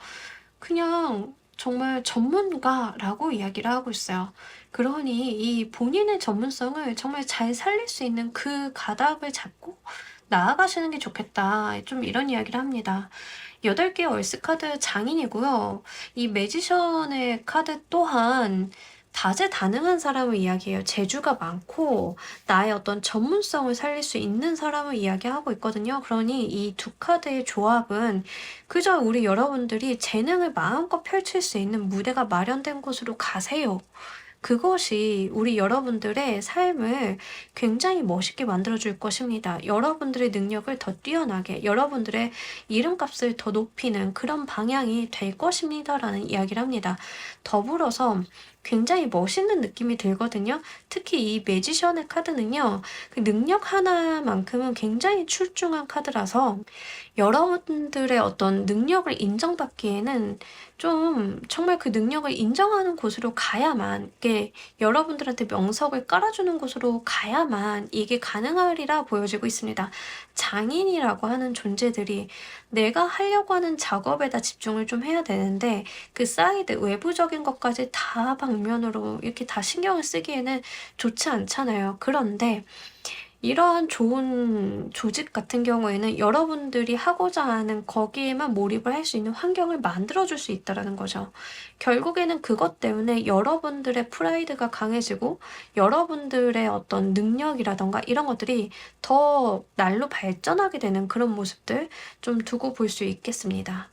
그냥 정말 전문가라고 이야기를 하고 있어요. 그러니 이 본인의 전문성을 정말 잘 살릴 수 있는 그 가닥을 잡고 나아가시는 게 좋겠다. 좀 이런 이야기를 합니다. 8개 얼스 카드 장인이고요. 이 매지션의 카드 또한 다재다능한 사람을 이야기해요. 재주가 많고 나의 어떤 전문성을 살릴 수 있는 사람을 이야기하고 있거든요. 그러니 이 두 카드의 조합은 그저 우리 여러분들이 재능을 마음껏 펼칠 수 있는 무대가 마련된 곳으로 가세요. 그것이 우리 여러분들의 삶을 굉장히 멋있게 만들어줄 것입니다. 여러분들의 능력을 더 뛰어나게, 여러분들의 이름값을 더 높이는 그런 방향이 될 것입니다라는 이야기를 합니다. 더불어서 굉장히 멋있는 느낌이 들거든요. 특히 이 매지션의 카드는요, 그 능력 하나만큼은 굉장히 출중한 카드라서 여러분들의 어떤 능력을 인정받기에는 좀 정말 그 능력을 인정하는 곳으로 가야만, 이게 여러분들한테 명석을 깔아주는 곳으로 가야만 이게 가능하리라 보여지고 있습니다. 장인이라고 하는 존재들이 내가 하려고 하는 작업에다 집중을 좀 해야 되는데 그 사이드 외부적인 것까지 다 방면으로 이렇게 다 신경을 쓰기에는 좋지 않잖아요. 그런데 이러한 좋은 조직 같은 경우에는 여러분들이 하고자 하는 거기에만 몰입을 할 수 있는 환경을 만들어 줄 수 있다라는 거죠. 결국에는 그것 때문에 여러분들의 프라이드가 강해지고 여러분들의 어떤 능력이라든가 이런 것들이 더 날로 발전하게 되는 그런 모습들 좀 두고 볼 수 있겠습니다.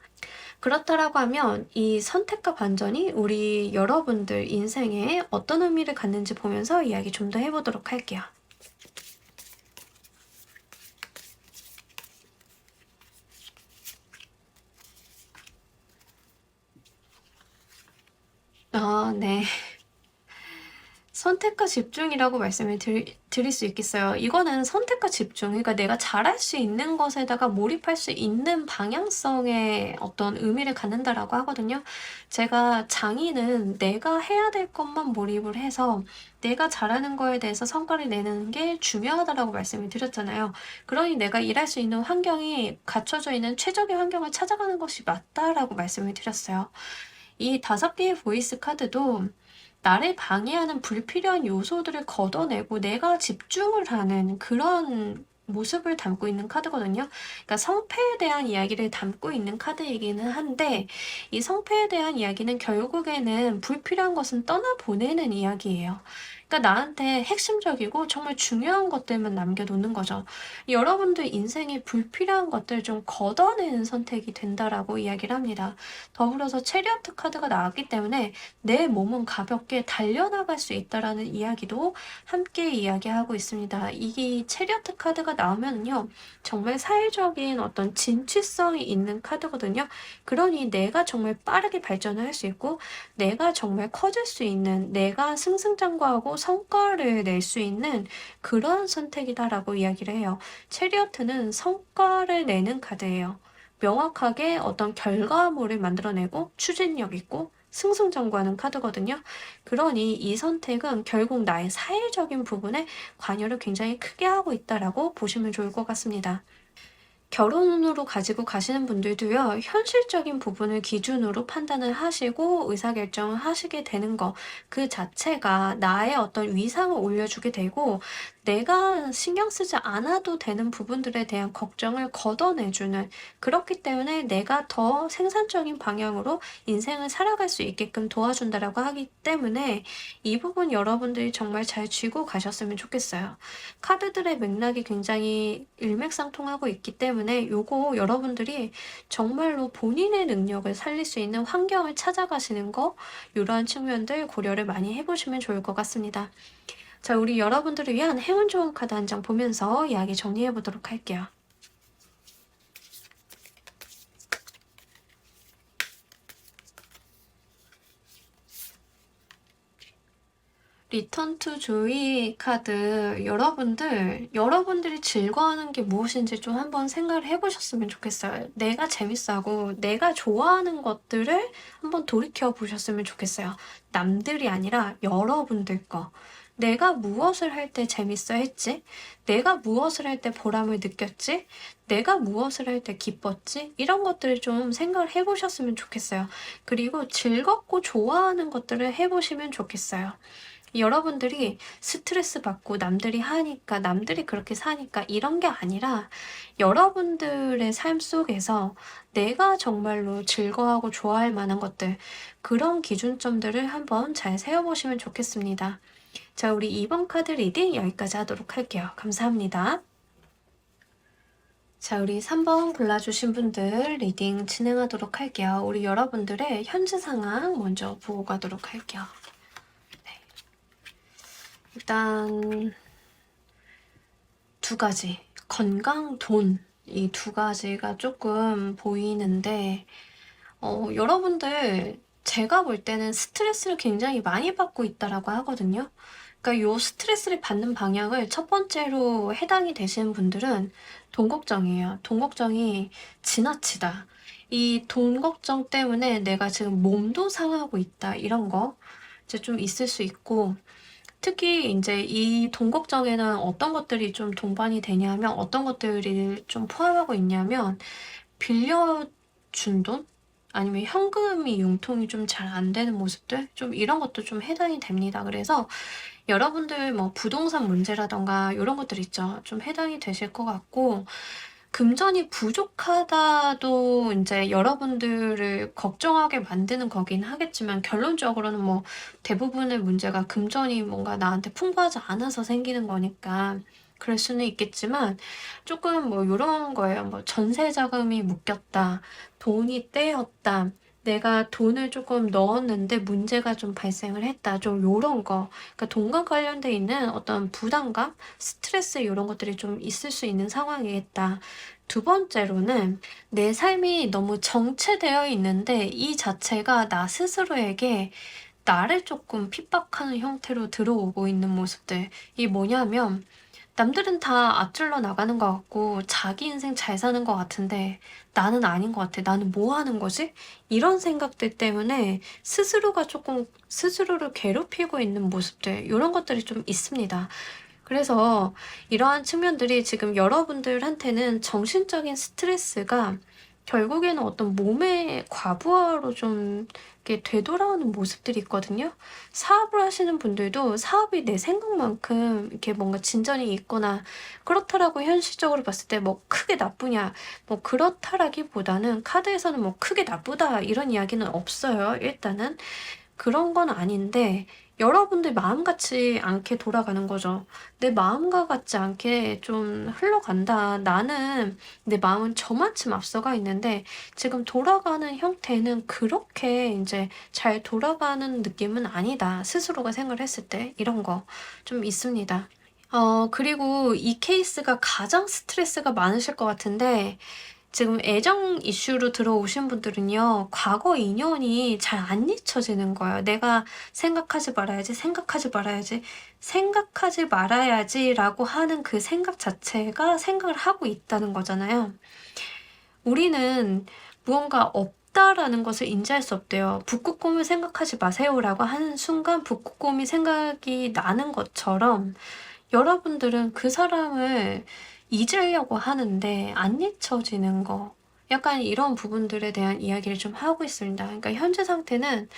그렇다라고 하면 이 선택과 반전이 우리 여러분들 인생에 어떤 의미를 갖는지 보면서 이야기 좀 더 해보도록 할게요. 네. 선택과 집중이라고 말씀을 드릴 수 있겠어요. 이거는 선택과 집중, 그러니까 내가 잘할 수 있는 것에다가 몰입할 수 있는 방향성의 어떤 의미를 갖는다라고 하거든요. 제가 장인은 내가 해야 될 것만 몰입을 해서 내가 잘하는 거에 대해서 성과를 내는 게 중요하다라고 말씀을 드렸잖아요. 그러니 내가 일할 수 있는 환경이 갖춰져 있는 최적의 환경을 찾아가는 것이 맞다라고 말씀을 드렸어요. 이 5개의 보이스 카드도 나를 방해하는 불필요한 요소들을 걷어내고 내가 집중을 하는 그런 모습을 담고 있는 카드거든요. 그러니까 성패에 대한 이야기를 담고 있는 카드이기는 한데 이 성패에 대한 이야기는 결국에는 불필요한 것은 떠나보내는 이야기예요. 그러니까 나한테 핵심적이고 정말 중요한 것들만 남겨놓는 거죠. 여러분들 인생에 불필요한 것들을 좀 걷어내는 선택이 된다라고 이야기를 합니다. 더불어서 체리어트 카드가 나왔기 때문에 내 몸은 가볍게 달려나갈 수 있다라는 이야기도 함께 이야기하고 있습니다. 이게 체리어트 카드가 나오면요, 정말 사회적인 어떤 진취성이 있는 카드거든요. 그러니 내가 정말 빠르게 발전을 할 수 있고 내가 정말 커질 수 있는, 내가 승승장구하고 성과를 낼 수 있는 그런 선택이다라고 이야기를 해요. 체리어트는 성과를 내는 카드예요. 명확하게 어떤 결과물을 만들어내고 추진력 있고 승승장구하는 카드거든요. 그러니 이 선택은 결국 나의 사회적인 부분에 관여를 굉장히 크게 하고 있다라고 보시면 좋을 것 같습니다. 결혼으로 가지고 가시는 분들도요, 현실적인 부분을 기준으로 판단을 하시고 의사결정을 하시게 되는 거, 그 자체가 나의 어떤 위상을 올려주게 되고, 내가 신경 쓰지 않아도 되는 부분들에 대한 걱정을 걷어내주는, 그렇기 때문에 내가 더 생산적인 방향으로 인생을 살아갈 수 있게끔 도와준다라고 하기 때문에 이 부분 여러분들이 정말 잘 쥐고 가셨으면 좋겠어요. 카드들의 맥락이 굉장히 일맥상통하고 있기 때문에 요거 여러분들이 정말로 본인의 능력을 살릴 수 있는 환경을 찾아가시는 거, 이러한 측면들 고려를 많이 해보시면 좋을 것 같습니다. 자, 우리 여러분들을 위한 행운 좋은 카드 한 장 보면서 이야기 정리해 보도록 할게요. 리턴 투 조이 카드, 여러분들이 즐거워하는 게 무엇인지 좀 한번 생각을 해보셨으면 좋겠어요. 내가 재밌어하고 내가 좋아하는 것들을 한번 돌이켜 보셨으면 좋겠어요. 남들이 아니라 여러분들 거. 내가 무엇을 할 때 재밌어 했지? 내가 무엇을 할 때 보람을 느꼈지? 내가 무엇을 할 때 기뻤지? 이런 것들을 좀 생각을 해보셨으면 좋겠어요. 그리고 즐겁고 좋아하는 것들을 해보시면 좋겠어요. 여러분들이 스트레스 받고 남들이 하니까, 남들이 그렇게 사니까 이런 게 아니라 여러분들의 삶 속에서 내가 정말로 즐거워하고 좋아할 만한 것들, 그런 기준점들을 한번 잘 세워보시면 좋겠습니다. 자, 우리 2번 카드 리딩 여기까지 하도록 할게요. 감사합니다. 자, 우리 3번 골라주신 분들 리딩 진행하도록 할게요. 우리 여러분들의 현재 상황 먼저 보고 가도록 할게요. 일단 2가지, 건강, 돈, 이 2가지가 조금 보이는데 여러분들 제가 볼 때는 스트레스를 굉장히 많이 받고 있다라고 하거든요. 그러니까 요 스트레스를 받는 방향을 첫 번째로 해당이 되시는 분들은 돈 걱정이에요. 돈 걱정이 지나치다. 이 돈 걱정 때문에 내가 지금 몸도 상하고 있다. 이런 거 이제 좀 있을 수 있고, 특히 이제 이 돈 걱정에는 어떤 것들이 좀 동반이 되냐면, 어떤 것들이 좀 포함하고 있냐면 빌려준 돈? 아니면 현금이 융통이 좀 잘 안 되는 모습들, 좀 이런 것도 좀 해당이 됩니다. 그래서 여러분들 뭐 부동산 문제라든가 요런 것들 있죠. 좀 해당이 되실 것 같고, 금전이 부족하다도 인제 여러분들을 걱정하게 만드는 거긴 하겠지만, 결론적으로는 뭐 대부분의 문제가 금전이 뭔가 나한테 풍부하지 않아서 생기는 거니까 그럴 수는 있겠지만, 쪼끔 뭐 요런 거예요. 뭐 전세 자금이 묶였다, 돈이 떼였다, 내가 돈을 쪼끔 넣었는데 문제가 좀 발생을 했다, 좀 요런 거. 그러니까 돈과 관련돼 있는 어떤 부담감, 스트레스 요런 것들이 좀 있을 수 있는 상황이겠다. 두 번째로는 내 삶이 너무 정체되어 있는데 이 자체가 나 스스로에게 나를 조금 핍박하는 형태로 들어오고 있는 모습들. 이게 뭐냐면, 남들은 다 앞질러 나가는 것 같고 자기 인생 잘 사는 것 같은데 나는 아닌 것 같아. 나는 뭐 하는 거지? 이런 생각들 때문에 스스로가 조금 스스로를 괴롭히고 있는 모습들, 이런 것들이 좀 있습니다. 그래서 이러한 측면들이 지금 여러분들한테는 정신적인 스트레스가 결국에는 어떤 몸의 과부하로 좀 이렇게 되돌아오는 모습들이 있거든요. 사업을 하시는 분들도 사업이 내 생각만큼 이렇게 뭔가 진전이 있거나 그렇다라고 현실적으로 봤을 때 뭐 크게 나쁘냐, 뭐 그렇다라기보다는 카드에서는 뭐 크게 나쁘다 이런 이야기는 없어요. 일단은 그런 건 아닌데, 여러분들 마음 같지 않게 돌아가는 거죠. 내 마음과 같지 않게 좀 흘러간다. 나는 내 마음은 저만큼 앞서가 있는데 지금 돌아가는 형태는 그렇게 이제 잘 돌아가는 느낌은 아니다. 스스로가 생각을 했을 때 이런 거 좀 있습니다. 그리고 이 케이스가 가장 스트레스가 많으실 것 같은데, 지금 애정 이슈로 들어오신 분들은요, 과거 인연이 잘 안 잊혀지는 거예요. 내가 생각하지 말아야지, 생각하지 말아야지, 생각하지 말아야지라고 하는 그 생각 자체가 생각을 하고 있다는 거잖아요. 우리는 무언가 없다라는 것을 인지할 수 없대요. 북극곰을 생각하지 마세요라고 하는 순간 북극곰이 생각이 나는 것처럼, 여러분들은 그 사람을 잊으려고 하는데 안 잊혀지는 거. 약간 이런 부분들에 대한 이야기를 좀 하고 있습니다. 그러니까 현재 상태는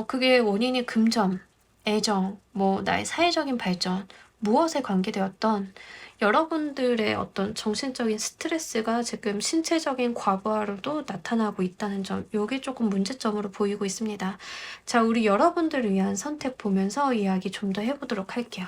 그게 원인이 금전, 애정, 뭐 나의 사회적인 발전, 무엇에 관계되었던 여러분들의 어떤 정신적인 스트레스가 지금 신체적인 과부하로도 나타나고 있다는 점, 요게 조금 문제점으로 보이고 있습니다. 자, 우리 여러분들을 위한 선택 보면서 이야기 좀 더 해보도록 할게요.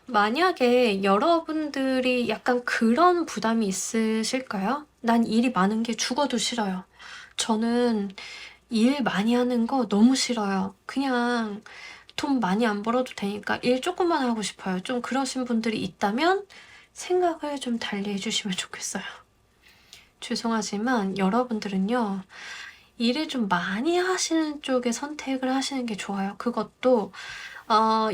만약에 여러분들이 약간 그런 부담이 있으실까요? 난 일이 많은 게 죽어도 싫어요. 저는 일 많이 하는 거 너무 싫어요. 그냥 돈 많이 안 벌어도 되니까 일 조금만 하고 싶어요. 좀 그러신 분들이 있다면 생각을 좀 달리 해주시면 좋겠어요. 죄송하지만 여러분들은요, 일을 좀 많이 하시는 쪽에 선택을 하시는 게 좋아요. 그것도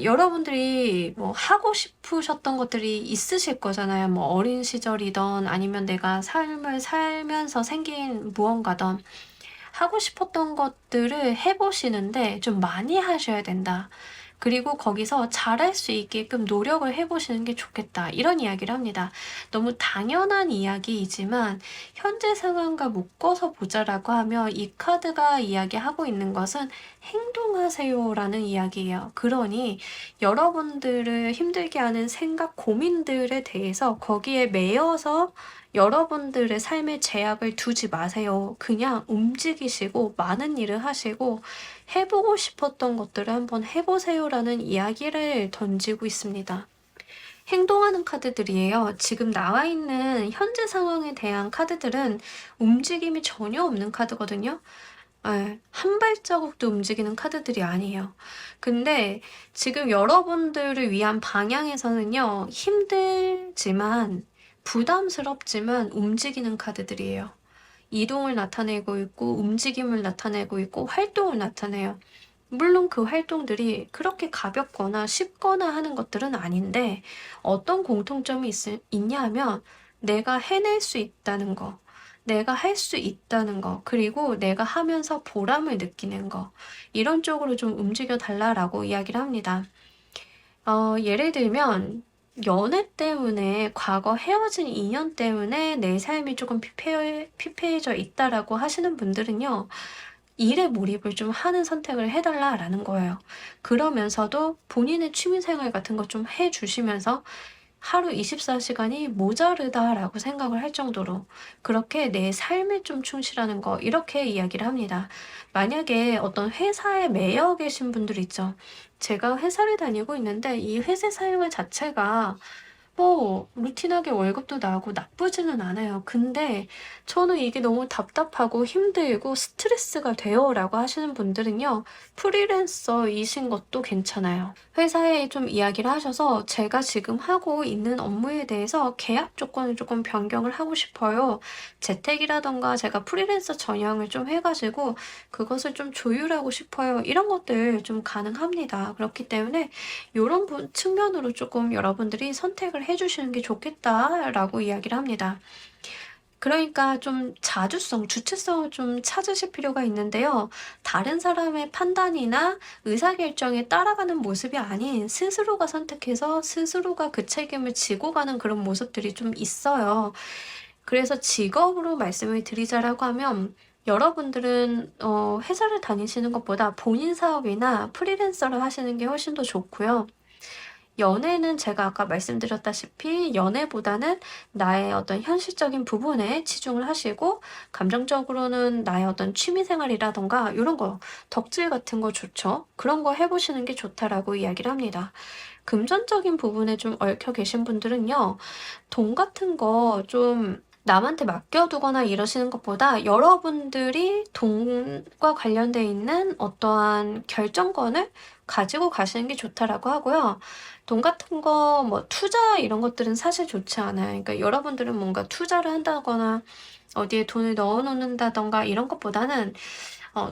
여러분들이 뭐 하고 싶으셨던 것들이 있으실 거잖아요. 뭐 어린 시절이든 아니면 내가 삶을 살면서 생긴 무언가든 하고 싶었던 것들을 해 보시는데 좀 많이 하셔야 된다. 그리고 거기서 잘할 수 있게끔 노력을 해 보시는 게 좋겠다. 이런 이야기를 합니다. 너무 당연한 이야기이지만 현재 상황과 묶어서 보자라고 하면 이 카드가 이야기하고 있는 것은 행동하세요라는 이야기예요. 그러니 여러분들을 힘들게 하는 생각, 고민들에 대해서 거기에 매여서 여러분들의 삶의 제약을 두지 마세요. 그냥 움직이시고 많은 일을 하시고 해보고 싶었던 것들을 한번 해보세요라는 이야기를 던지고 있습니다. 행동하는 카드들이에요. 지금 나와 있는 현재 상황에 대한 카드들은 움직임이 전혀 없는 카드거든요. 예, 한 발자국도 움직이는 카드들이 아니에요. 근데 지금 여러분들을 위한 방향에서는요, 힘들지만 부담스럽지만 움직이는 카드들이에요. 이동을 나타내고 있고 움직임을 나타내고 있고 활동을 나타내요. 물론 그 활동들이 그렇게 가볍거나 쉽거나 하는 것들은 아닌데 어떤 공통점이 있냐 하면 내가 해낼 수 있다는 거, 내가 할 수 있다는 거, 그리고 내가 하면서 보람을 느끼는 거, 이런 쪽으로 좀 움직여 달라라고 이야기를 합니다. 예를 들면 연애 때문에 과거 헤어진 인연 때문에 내 삶이 조금 피폐해져 있다라고 하시는 분들은요. 일에 몰입을 좀 하는 선택을 해 달라라는 거예요. 그러면서도 본인의 취미 생활 같은 거 좀 해 주시면서 하루 24시간이 모자르다라고 생각을 할 정도로 그렇게 내 삶에 좀 충실하는 거, 이렇게 이야기를 합니다. 만약에 어떤 회사에 매여 계신 분들 있죠. 제가 회사를 다니고 있는데 이 회사 생활 자체가 뭐 루틴하게 월급도 나고 나쁘지는 않아요. 근데 저는 이게 너무 답답하고 힘들고 스트레스가 돼요라고 하시는 분들은요. 프리랜서이신 것도 괜찮아요. 회사에 좀 이야기를 하셔서 제가 지금 하고 있는 업무에 대해서 계약 조건을 조금 변경을 하고 싶어요. 재택이라던가 제가 프리랜서 전향을 좀 해가지고 그것을 좀 조율하고 싶어요. 이런 것들 좀 가능합니다. 그렇기 때문에 요런 측면으로 조금 여러분들이 선택을 해 주시는 게 좋겠다라고 이야기를 합니다. 그러니까 좀 자주성, 주체성을 좀 찾으실 필요가 있는데요. 다른 사람의 판단이나 의사결정에 따라가는 모습이 아닌 스스로가 선택해서 스스로가 그 책임을 지고 가는 그런 모습들이 좀 있어요. 그래서 직업으로 말씀을 드리자라고 하면 여러분들은 회사를 다니시는 것보다 본인 사업이나 프리랜서를 하시는 게 훨씬 더 좋고요. 연애는 제가 아까 말씀드렸다시피 연애보다는 나의 어떤 현실적인 부분에 치중을 하시고 감정적으로는 나의 어떤 취미 생활이라던가 이런 거, 덕질 같은 거 좋죠. 그런 거 해보시는 게 좋다라고 이야기를 합니다. 금전적인 부분에 좀 얽혀 계신 분들은요. 돈 같은 거 좀 남한테 맡겨두거나 이러시는 것보다 여러분들이 돈과 관련돼 있는 어떠한 결정권을 가지고 가시는 게 좋다라고 하고요. 돈 같은 거 뭐 투자 이런 것들은 사실 좋지 않아요. 그러니까 여러분들은 뭔가 투자를 한다거나 어디에 돈을 넣어 놓는다든가 이런 것보다는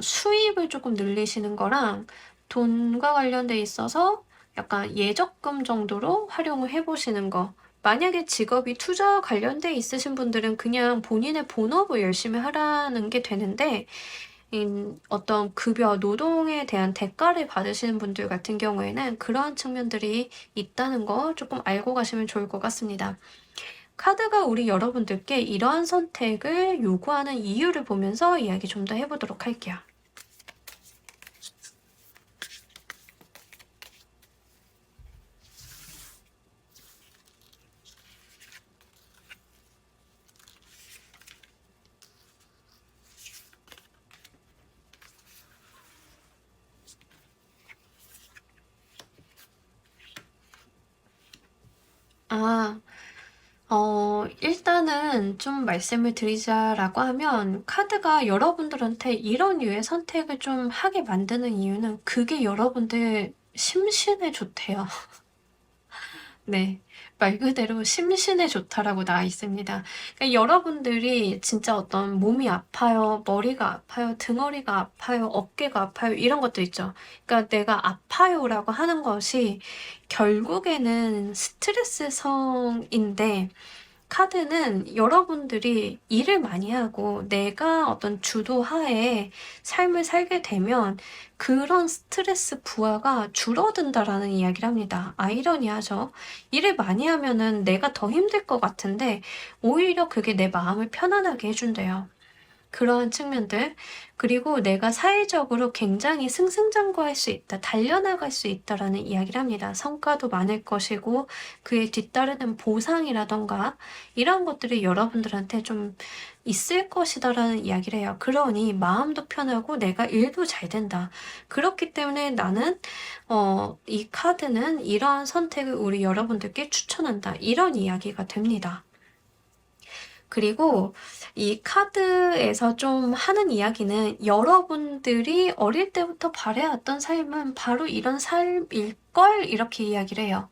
수입을 조금 늘리시는 거랑 돈과 관련돼 있어서 약간 예적금 정도로 활용을 해 보시는 거. 만약에 직업이 투자와 관련돼 있으신 분들은 그냥 본인의 본업을 열심히 하라는 게 되는데 어떤 급여, 노동에 대한 대가를 받으시는 분들 같은 경우에는 그러한 측면들이 있다는 거 조금 알고 가시면 좋을 것 같습니다. 카드가 우리 여러분들께 이러한 선택을 요구하는 이유를 보면서 이야기 좀 더 해보도록 할게요. 아, 일단은 좀 말씀을 드리자라고 하면 카드가 여러분들한테 이런 류의 선택을 좀 하게 만드는 이유는 그게 여러분들 심신에 좋대요. 네. 말 그대로 심신에 좋다라고 나와 있습니다. 그러니까 여러분들이 진짜 어떤 몸이 아파요, 머리가 아파요, 등허리가 아파요, 어깨가 아파요, 이런 것도 있죠. 그러니까 내가 아파요라고 하는 것이 결국에는 스트레스성인데 카드는 여러분들이 일을 많이 하고 내가 어떤 주도하에 삶을 살게 되면 그런 스트레스 부하가 줄어든다라는 이야기를 합니다. 아이러니하죠. 일을 많이 하면은 내가 더 힘들 것 같은데 오히려 그게 내 마음을 편안하게 해준대요. 그러한 측면들, 그리고 내가 사회적으로 굉장히 승승장구할 수 있다, 달려나갈 수 있다라는 이야기를 합니다. 성과도 많을 것이고 그에 뒤따르는 보상이라던가 이런 것들이 여러분들한테 좀 있을 것이다라는 이야기를 해요. 그러니 마음도 편하고 내가 일도 잘 된다. 그렇기 때문에 나는 이 카드는 이러한 선택을 우리 여러분들께 추천한다. 이런 이야기가 됩니다. 그리고 이 카드에서 좀 하는 이야기는 여러분들이 어릴 때부터 바래왔던 삶은 바로 이런 삶일걸 이렇게 이야기를 해요.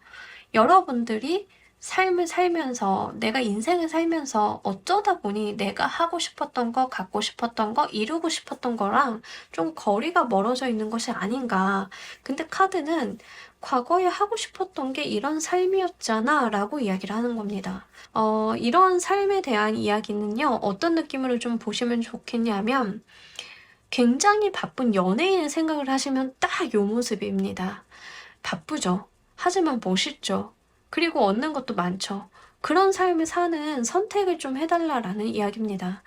여러분들이 삶을 살면서 내가 인생을 살면서 어쩌다 보니 내가 하고 싶었던 거, 갖고 싶었던 거, 이루고 싶었던 거랑 좀 거리가 멀어져 있는 것이 아닌가. 근데 카드는 과거에 하고 싶었던 게 이런 삶이었잖아 라고 이야기를 하는 겁니다. 이런 삶에 대한 이야기는요, 어떤 느낌으로 좀 보시면 좋겠냐면 굉장히 바쁜 연예인을 생각을 하시면 딱 요 모습입니다. 바쁘죠. 하지만 멋있죠. 그리고 얻는 것도 많죠. 그런 삶을 사는 선택을 좀 해달라라는 이야기입니다.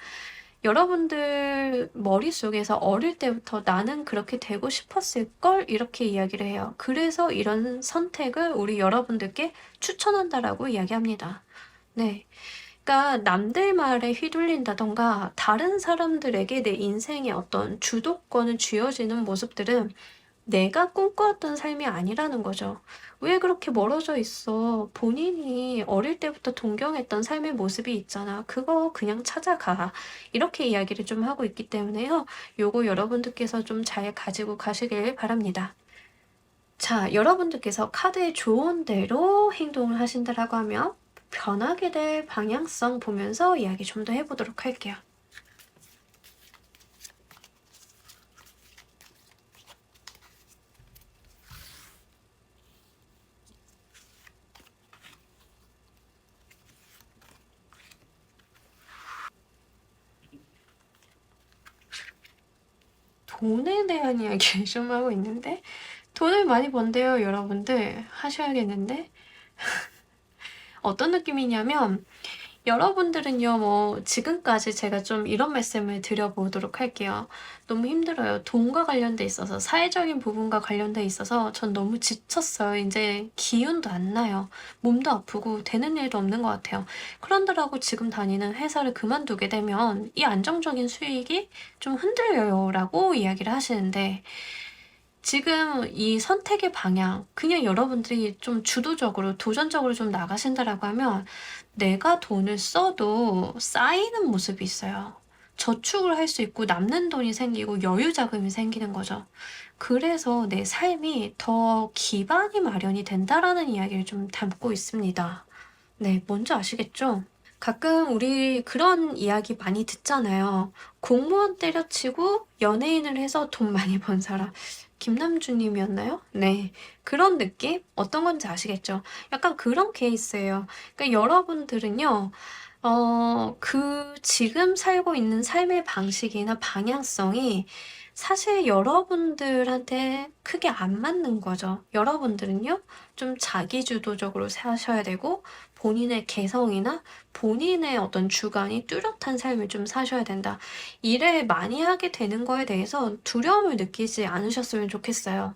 여러분들 머릿속에서 어릴 때부터 나는 그렇게 되고 싶었을걸 이렇게 이야기를 해요. 그래서 이런 선택을 우리 여러분들께 추천한다라고 이야기합니다. 네. 그러니까 남들 말에 휘둘린다던가 다른 사람들에게 내 인생의 어떤 주도권을 쥐어지는 모습들은 내가 꿈꿔왔던 삶이 아니라는 거죠. 왜 그렇게 멀어져 있어? 본인이 어릴 때부터 동경했던 삶의 모습이 있잖아. 그거 그냥 찾아가. 이렇게 이야기를 좀 하고 있기 때문에요. 요거 여러분들께서 좀 잘 가지고 가시길 바랍니다. 자, 여러분들께서 카드의 조언대로 행동을 하신다라고 하면 변하게 될 방향성 보면서 이야기 좀 더 해보도록 할게요. 돈에 대한 이야기를 좀 하고 있는데 돈을 많이 번대요, 여러분들. 하셔야겠는데? 어떤 느낌이냐면 여러분들은요, 뭐 지금까지 제가 좀 이런 말씀을 드려보도록 할게요. 너무 힘들어요. 돈과 관련돼 있어서, 사회적인 부분과 관련돼 있어서 전 너무 지쳤어요. 이제 기운도 안 나요. 몸도 아프고 되는 일도 없는 것 같아요. 그런다라고 지금 다니는 회사를 그만두게 되면 이 안정적인 수익이 좀 흔들려요 라고 이야기를 하시는데, 지금 이 선택의 방향, 그냥 여러분들이 좀 주도적으로, 도전적으로 좀 나가신다라고 하면 내가 돈을 써도 쌓이는 모습이 있어요. 저축을 할 수 있고 남는 돈이 생기고 여유 자금이 생기는 거죠. 그래서 내 삶이 더 기반이 마련이 된다라는 이야기를 좀 담고 있습니다. 네, 뭔지 아시겠죠? 가끔 우리 그런 이야기 많이 듣잖아요. 공무원 때려치고 연예인을 해서 돈 많이 번 사람. 김남주님이었나요? 네. 그런 느낌? 어떤 건지 아시겠죠? 약간 그런 케이스예요. 그러니까 여러분들은요, 지금 살고 있는 삶의 방식이나 방향성이 사실 여러분들한테 크게 안 맞는 거죠. 여러분들은요, 좀 자기주도적으로 사셔야 되고, 본인의 개성이나 본인의 어떤 주관이 뚜렷한 삶을 좀 사셔야 된다. 일을 많이 하게 되는 거에 대해서 두려움을 느끼지 않으셨으면 좋겠어요.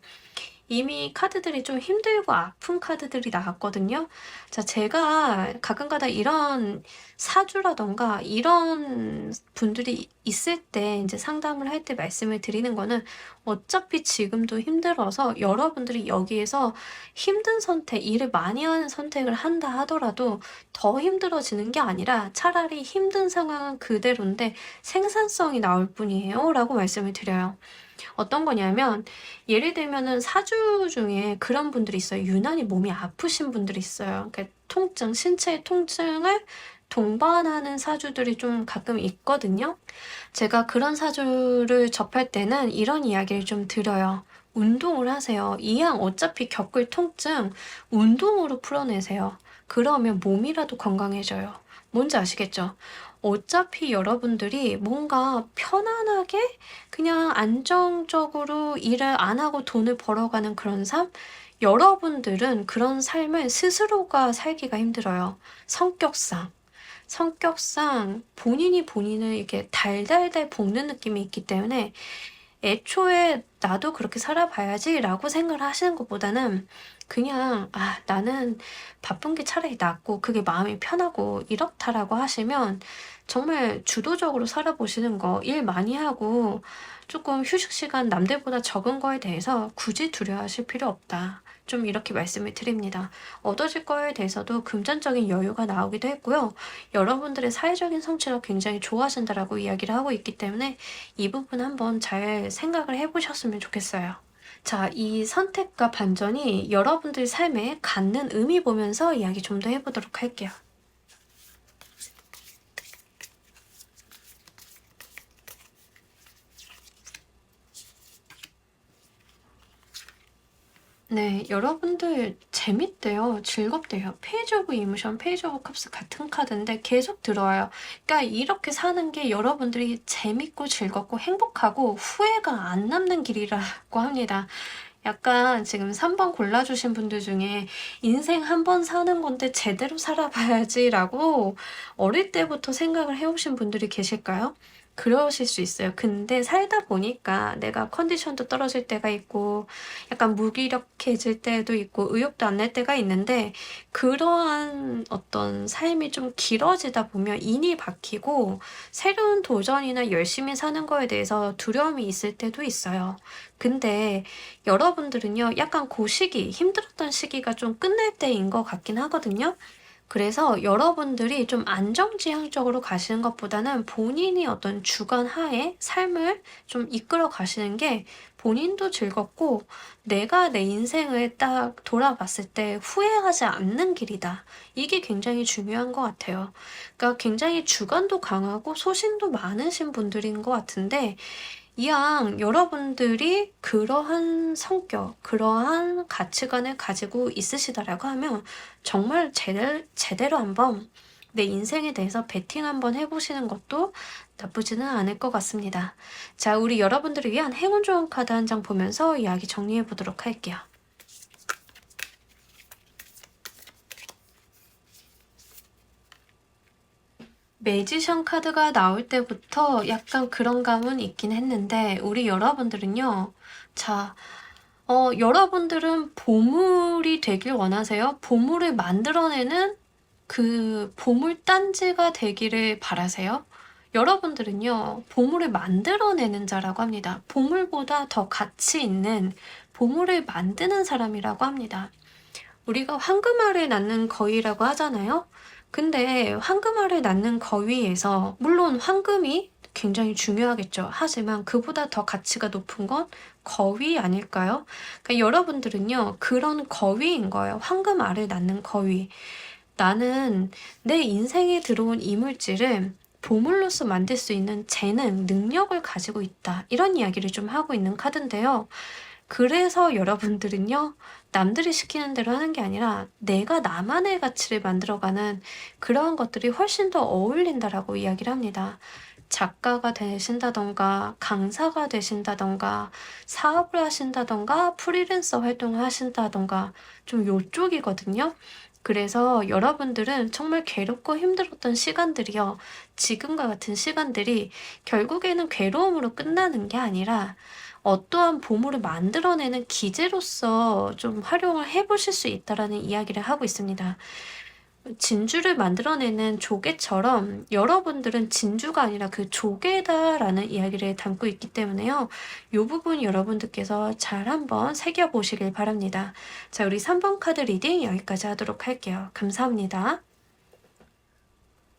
이미 카드들이 좀 힘들고 아픈 카드들이 나왔거든요. 자, 제가 가끔가다 이런 사주라던가 이런 분들이 있을 때 이제 상담을 할 때 말씀을 드리는 거는 어차피 지금도 힘들어서 여러분들이 여기에서 힘든 선택, 일을 많이 하는 선택을 한다 하더라도 더 힘들어지는 게 아니라 차라리 힘든 상황은 그대로인데 생산성이 나올 뿐이에요. 라고 말씀을 드려요. 어떤 거냐면 예를 들면은 사주 중에 그런 분들이 있어요. 유난히 몸이 아프신 분들이 있어요. 그러니까 통증, 신체의 통증을 동반하는 사주들이 좀 가끔 있거든요. 제가 그런 사주를 접할 때는 이런 이야기를 좀 드려요. 운동을 하세요. 이왕 어차피 겪을 통증 운동으로 풀어내세요. 그러면 몸이라도 건강해져요. 뭔지 아시겠죠? 어차피 여러분들이 뭔가 편안하게 그냥 안정적으로 일을 안 하고 돈을 벌어가는 그런 삶? 여러분들은 그런 삶을 스스로가 살기가 힘들어요. 성격상. 성격상 본인이 본인을 이렇게 달달달 볶는 느낌이 있기 때문에 애초에 나도 그렇게 살아봐야지 라고 생각을 하시는 것보다는 그냥 나는 바쁜 게 차라리 낫고 그게 마음이 편하고 이렇다라고 하시면 정말 주도적으로 살아보시는 거, 일 많이 하고 조금 휴식 시간 남들보다 적은 거에 대해서 굳이 두려워하실 필요 없다. 좀 이렇게 말씀을 드립니다. 얻어질 거에 대해서도 금전적인 여유가 나오기도 했고요. 여러분들의 사회적인 성취를 굉장히 좋아하신다라고 이야기를 하고 있기 때문에 이 부분 한번 잘 생각을 해보셨으면 좋겠어요. 자, 이 선택과 반전이 여러분들 삶에 갖는 의미 보면서 이야기 좀 더 해보도록 할게요. 네, 여러분들 재밌대요. 즐겁대요. 페이지 오브 이모션, 페이지 오브 컵스 같은 카드인데 계속 들어와요. 그러니까 이렇게 사는 게 여러분들이 재밌고 즐겁고 행복하고 후회가 안 남는 길이라고 합니다. 약간 지금 3번 골라주신 분들 중에 인생 한 번 사는 건데 제대로 살아봐야지라고 어릴 때부터 생각을 해오신 분들이 계실까요? 그러실 수 있어요. 근데 살다 보니까 내가 컨디션도 떨어질 때가 있고 약간 무기력해질 때도 있고 의욕도 안 날 때가 있는데 그러한 어떤 삶이 좀 길어지다 보면 인이 박히고 새로운 도전이나 열심히 사는 거에 대해서 두려움이 있을 때도 있어요. 근데 여러분들은요, 약간 그 시기, 힘들었던 시기가 좀 끝날 때인 것 같긴 하거든요. 그래서 여러분들이 좀 안정지향적으로 가시는 것보다는 본인이 어떤 주관 하에 삶을 좀 이끌어 가시는 게 본인도 즐겁고 내가 내 인생을 딱 돌아봤을 때 후회하지 않는 길이다. 이게 굉장히 중요한 것 같아요. 그러니까 굉장히 주관도 강하고 소신도 많으신 분들인 것 같은데 이왕 여러분들이 그러한 성격, 그러한 가치관을 가지고 있으시다라고 하면 정말 제대로 한번 내 인생에 대해서 베팅 한번 해보시는 것도 나쁘지는 않을 것 같습니다. 자, 우리 여러분들을 위한 행운 좋은 카드 한 장 보면서 이야기 정리해 보도록 할게요. 매지션 카드가 나올 때부터 약간 그런 감은 있긴 했는데 우리 여러분들은요. 자, 여러분들은 보물이 되길 원하세요? 보물을 만들어내는 그 보물단지가 되기를 바라세요? 여러분들은요. 보물을 만들어내는 자라고 합니다. 보물보다 더 가치 있는 보물을 만드는 사람이라고 합니다. 우리가 황금알을 낳는 거위라고 하잖아요. 근데 황금알을 낳는 거위에서 물론 황금이 굉장히 중요하겠죠. 하지만 그보다 더 가치가 높은 건 거위 아닐까요? 그러니까 여러분들은요. 그런 거위인 거예요. 황금알을 낳는 거위. 나는 내 인생에 들어온 이물질을 보물로서 만들 수 있는 재능, 능력을 가지고 있다. 이런 이야기를 좀 하고 있는 카드인데요. 그래서 여러분들은요. 남들이 시키는 대로 하는 게 아니라 내가 나만의 가치를 만들어가는 그러한 것들이 훨씬 더 어울린다라고 이야기를 합니다. 작가가 되신다던가 강사가 되신다던가 사업을 하신다던가 프리랜서 활동을 하신다던가 좀 요쪽이거든요. 그래서 여러분들은 정말 괴롭고 힘들었던 시간들이요. 지금과 같은 시간들이 결국에는 괴로움으로 끝나는 게 아니라 어떠한 보물을 만들어내는 기재로서 좀 활용을 해보실 수 있다라는 이야기를 하고 있습니다. 진주를 만들어내는 조개처럼 여러분들은 진주가 아니라 그 조개다라는 이야기를 담고 있기 때문에요. 이 부분 여러분들께서 잘 한번 새겨보시길 바랍니다. 자, 우리 3번 카드 리딩 여기까지 하도록 할게요. 감사합니다.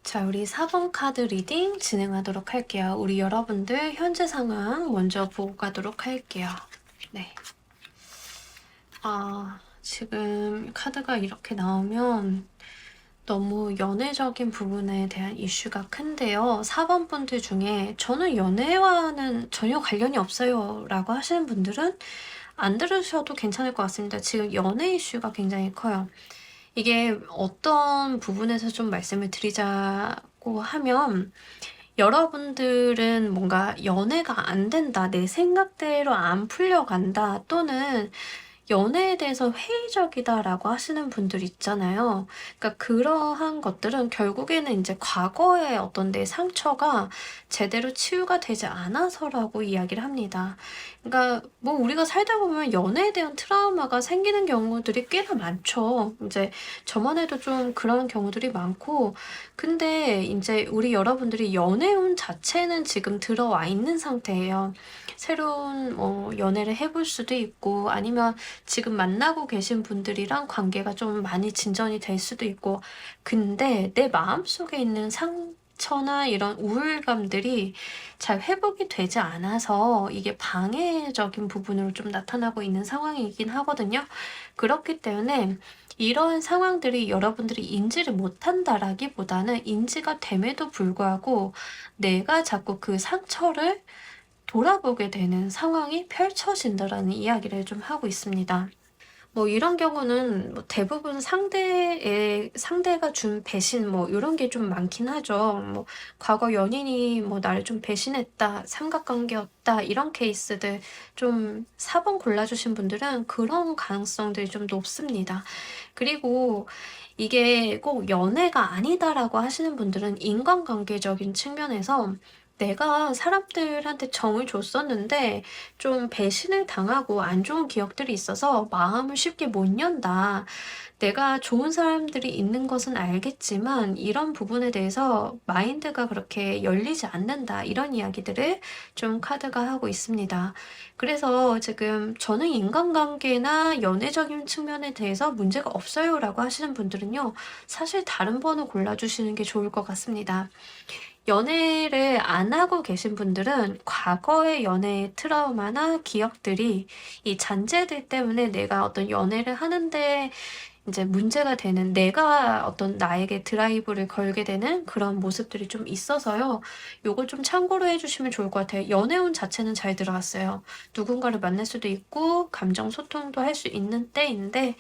자, 우리 4번 카드 리딩 진행하도록 할게요. 우리 여러분들 현재 상황 먼저 보고 가도록 할게요. 네. 지금 카드가 이렇게 나오면 너무 연애적인 부분에 대한 이슈가 큰데요. 4번 분들 중에 저는 연애와는 전혀 관련이 없어요 라고 하시는 분들은 안 들으셔도 괜찮을 것 같습니다. 지금 연애 이슈가 굉장히 커요. 이게 어떤 부분에서 좀 말씀을 드리자고 하면 여러분들은 뭔가 연애가 안 된다, 내 생각대로 안 풀려간다, 또는 연애에 대해서 회의적이다라고 하시는 분들 있잖아요. 그러니까 그러한 것들은 결국에는 이제 과거의 어떤 내 상처가 제대로 치유가 되지 않아서라고 이야기를 합니다. 그러니까 뭐 우리가 살다 보면 연애에 대한 트라우마가 생기는 경우들이 꽤나 많죠. 이제 저만 해도 좀 그런 경우들이 많고, 근데 이제 우리 여러분들이 연애운 자체는 지금 들어와 있는 상태예요. 새로운 연애를 해볼 수도 있고 아니면 지금 만나고 계신 분들이랑 관계가 좀 많이 진전이 될 수도 있고, 근데 내 마음속에 있는 상처나 이런 우울감들이 잘 회복이 되지 않아서 이게 방해적인 부분으로 좀 나타나고 있는 상황이긴 하거든요. 그렇기 때문에 이런 상황들이 여러분들이 인지를 못한다라기보다는 인지가 됨에도 불구하고 내가 자꾸 그 상처를 돌아보게 되는 상황이 펼쳐진다라는 이야기를 좀 하고 있습니다. 뭐 이런 경우는 뭐 대부분 상대가 준 배신 뭐 요런 게 좀 많긴 하죠. 뭐 과거 연인이 뭐 나를 좀 배신했다, 삼각관계였다 이런 케이스들 좀 4번 골라 주신 분들은 그런 가능성들이 좀 높습니다. 그리고 이게 꼭 연애가 아니다라고 하시는 분들은 인간관계적인 측면에서 내가 사람들한테 정을 줬었는데 좀 배신을 당하고 안 좋은 기억들이 있어서 마음을 쉽게 못 연다. 내가 좋은 사람들이 있는 것은 알겠지만 이런 부분에 대해서 마인드가 그렇게 열리지 않는다. 이런 이야기들을 좀 카드가 하고 있습니다. 그래서 지금 저는 인간관계나 연애적인 측면에 대해서 문제가 없어요라고 하시는 분들은요. 사실 다른 번호 골라주시는 게 좋을 것 같습니다. 연애를 안 하고 계신 분들은 과거의 연애의 트라우마나 기억들이 이 잔재들 때문에 내가 어떤 연애를 하는데 이제 문제가 되는 내가 어떤 나에게 드라이브를 걸게 되는 그런 모습들이 좀 있어서요. 요거 좀 참고로 해 주시면 좋을 것 같아요. 연애운 자체는 잘 들어갔어요. 누군가를 만날 수도 있고 감정 소통도 할 수 있는 때인데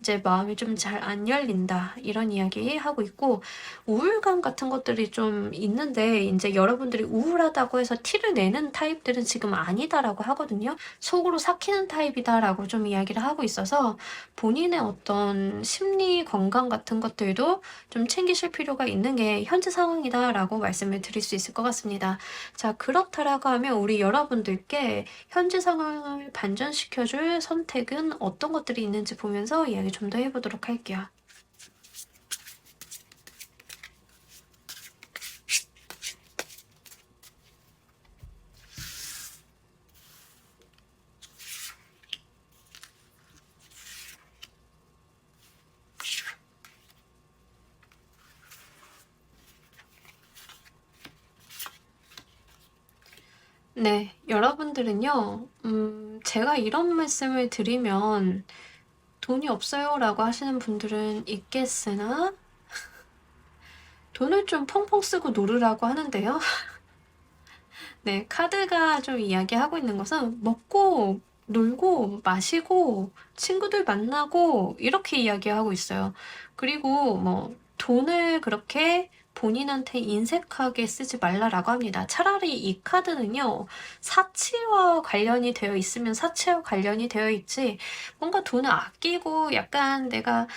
이제 마음이 좀 잘 안 열린다. 이런 이야기 하고 있고 우울감 같은 것들이 좀 있는데 인제 여러분들이 우울하다고 해서 티를 내는 타입들은 지금 아니다라고 하거든요. 속으로 삭히는 타입이다라고 좀 이야기를 하고 있어서 본인의 어떤 심리 건강 같은 것들도 좀 챙기실 필요가 있는 게 현재 상황이다라고 말씀을 드릴 수 있을 것 같습니다. 자, 그렇다라고 하면 우리 여러분들께 현재 상황을 반전시켜 줄 선택은 어떤 것들이 있는지 보면서 이야기 좀 더 해 보도록 할게요. 네. 여러분들은요. 제가 이런 말씀을 드리면 "돈이 없어요."라고 하시는 분들은 있겠으나 돈을 좀 펑펑 쓰고 놀으라고 하는데요. 네. 카드가 좀 이야기하고 있는 것은 먹고 놀고 마시고 친구들 만나고 이렇게 이야기하고 있어요. 그리고 뭐 돈을 그렇게 본인한테 인색하게 쓰지 말라라고 합니다. 차라리 이 카드는요. 사치와 관련이 되어 있으면 사치와 관련이 되어 있지 뭔가 돈을 아끼고 약간 내가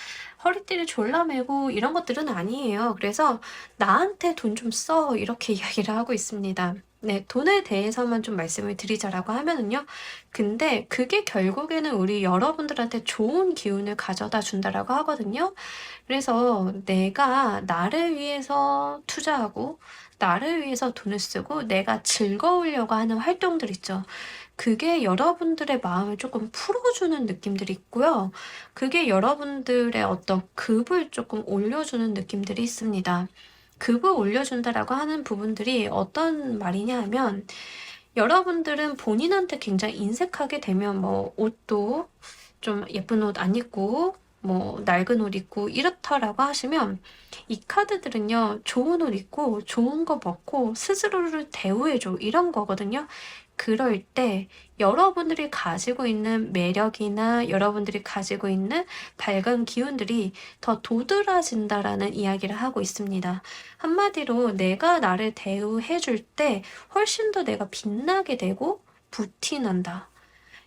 허리띠를 졸라매고 이런 것들은 아니에요. 그래서 "나한테 돈 좀 써." 이렇게 이야기를 하고 있습니다. 네. 돈에 대해서만 좀 말씀을 드리자라고 하면은요. 근데 그게 결국에는 우리 여러분들한테 좋은 기운을 가져다 준다라고 하거든요. 그래서 내가 나를 위해서 투자하고 나를 위해서 돈을 쓰고 내가 즐거우려고 하는 활동들 있죠. 그게 여러분들의 마음을 조금 풀어주는 느낌들이 있고요. 그게 여러분들의 어떤 급을 조금 올려주는 느낌들이 있습니다. 급을 올려준다라고 하는 부분들이 어떤 말이냐 하면 여러분들은 본인한테 굉장히 인색하게 되면 뭐 옷도 좀 예쁜 옷 안 입고 뭐 낡은 옷 입고 이렇다라고 하시면 이 카드들은요. 좋은 옷 입고 좋은 거 먹고 스스로를 대우해 줘 이런 거거든요. 그럴 때 여러분들이 가지고 있는 매력이나 여러분들이 가지고 있는 밝은 기운들이 더 도드라진다라는 이야기를 하고 있습니다. 한마디로 내가 나를 대우해 줄 때 훨씬 더 내가 빛나게 되고 부티난다.